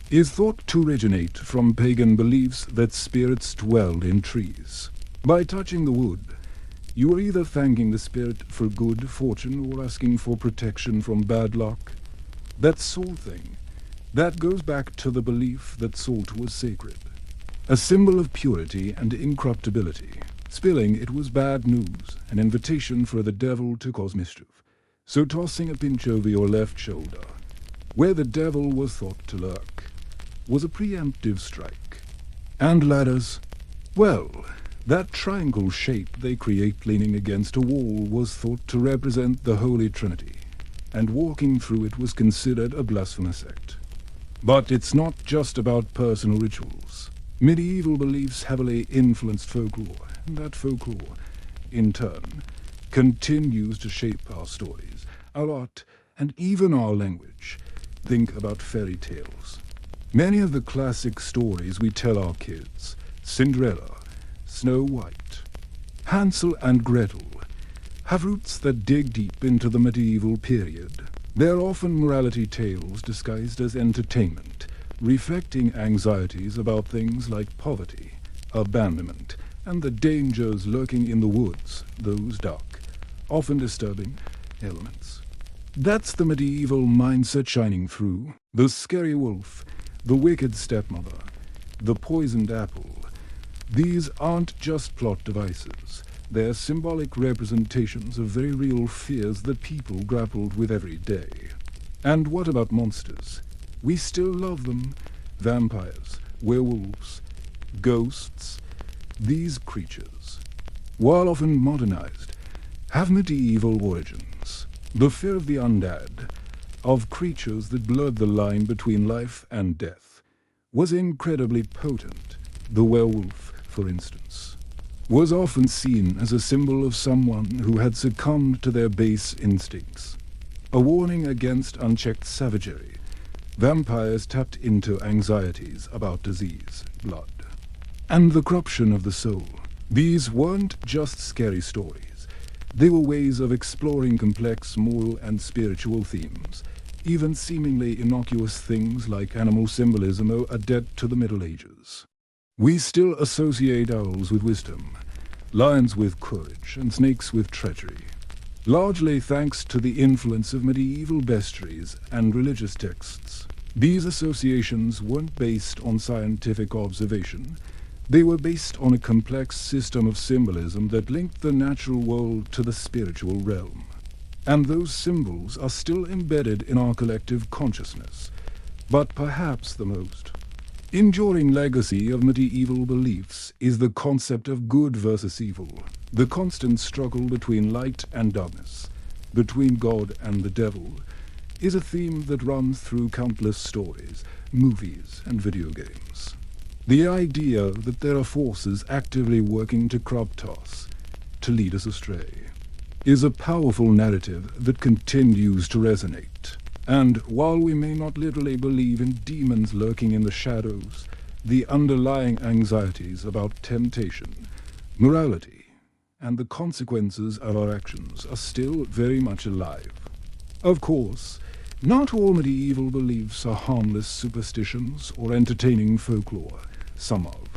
is thought to originate from pagan beliefs that spirits dwelled in trees. By touching the wood, you are either thanking the spirit for good fortune or asking for protection from bad luck. That salt thing, that goes back to the belief that salt was sacred, a symbol of purity and incorruptibility. Spilling it was bad news, an invitation for the devil to cause mischief. So tossing a pinch over your left shoulder, where the devil was thought to lurk, was a preemptive strike. And ladders? Well, that triangle shape they create leaning against a wall was thought to represent the Holy Trinity, and walking through it was considered a blasphemous act. But it's not just about personal rituals. Medieval beliefs heavily influenced folklore, and that folklore, in turn, continues to shape our stories, our art, and even our language. Think about fairy tales. Many of the classic stories we tell our kids, Cinderella, Snow White, Hansel and Gretel, have roots that dig deep into the medieval period. They're often morality tales disguised as entertainment, reflecting anxieties about things like poverty, abandonment, and the dangers lurking in the woods, those dark, often disturbing elements. That's the medieval mindset shining through. The scary wolf, the wicked stepmother, the poisoned apple. These aren't just plot devices. They're symbolic representations of very real fears that people grappled with every day. And what about monsters? We still love them. Vampires, werewolves, ghosts. These creatures, while often modernized, have medieval origins. The fear of the undead, of creatures that blurred the line between life and death, was incredibly potent. The werewolf, for instance, was often seen as a symbol of someone who had succumbed to their base instincts. A warning against unchecked savagery. Vampires tapped into anxieties about disease, blood, and the corruption of the soul. These weren't just scary stories. They were ways of exploring complex moral and spiritual themes. Even seemingly innocuous things like animal symbolism owe a debt to the Middle Ages. We still associate owls with wisdom, lions with courage, and snakes with treachery, largely thanks to the influence of medieval bestiaries and religious texts. These associations weren't based on scientific observation. They were based on a complex system of symbolism that linked the natural world to the spiritual realm. And those symbols are still embedded in our collective consciousness. But perhaps the most enduring legacy of medieval beliefs is the concept of good versus evil, the constant struggle between light and darkness, between God and the devil, is a theme that runs through countless stories, movies, and video games. The idea that there are forces actively working to corrupt us, to lead us astray, is a powerful narrative that continues to resonate. And while we may not literally believe in demons lurking in the shadows, the underlying anxieties about temptation, morality, and the consequences of our actions are still very much alive. Of course, not all medieval beliefs are harmless superstitions or entertaining folklore. Some of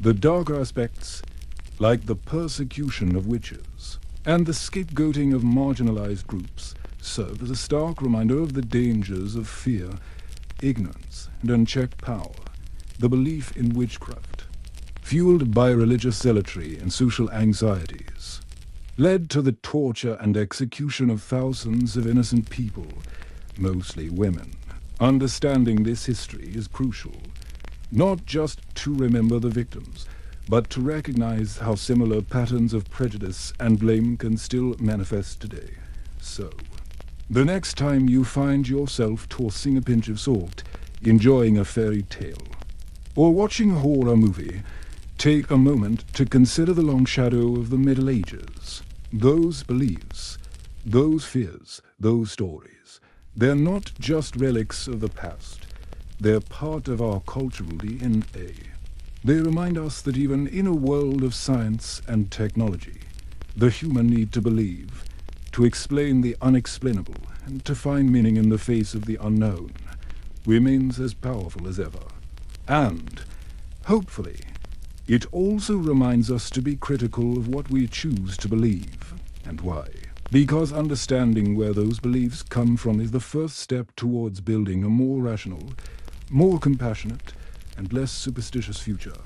the darker aspects, like the persecution of witches and the scapegoating of marginalized groups, serve as a stark reminder of the dangers of fear, ignorance, and unchecked power. The belief in witchcraft, fueled by religious zealotry and social anxieties, led to the torture and execution of thousands of innocent people, mostly women. Understanding this history is crucial, not just to remember the victims, but to recognize how similar patterns of prejudice and blame can still manifest today. So, the next time you find yourself tossing a pinch of salt, enjoying a fairy tale, or watching a horror movie, take a moment to consider the long shadow of the Middle Ages. Those beliefs, those fears, those stories, they're not just relics of the past. They're part of our cultural DNA. They remind us that even in a world of science and technology, the human need to believe, to explain the unexplainable, and to find meaning in the face of the unknown, remains as powerful as ever. And, hopefully, it also reminds us to be critical of what we choose to believe, and why. Because understanding where those beliefs come from is the first step towards building a more rational, more compassionate, and less superstitious future.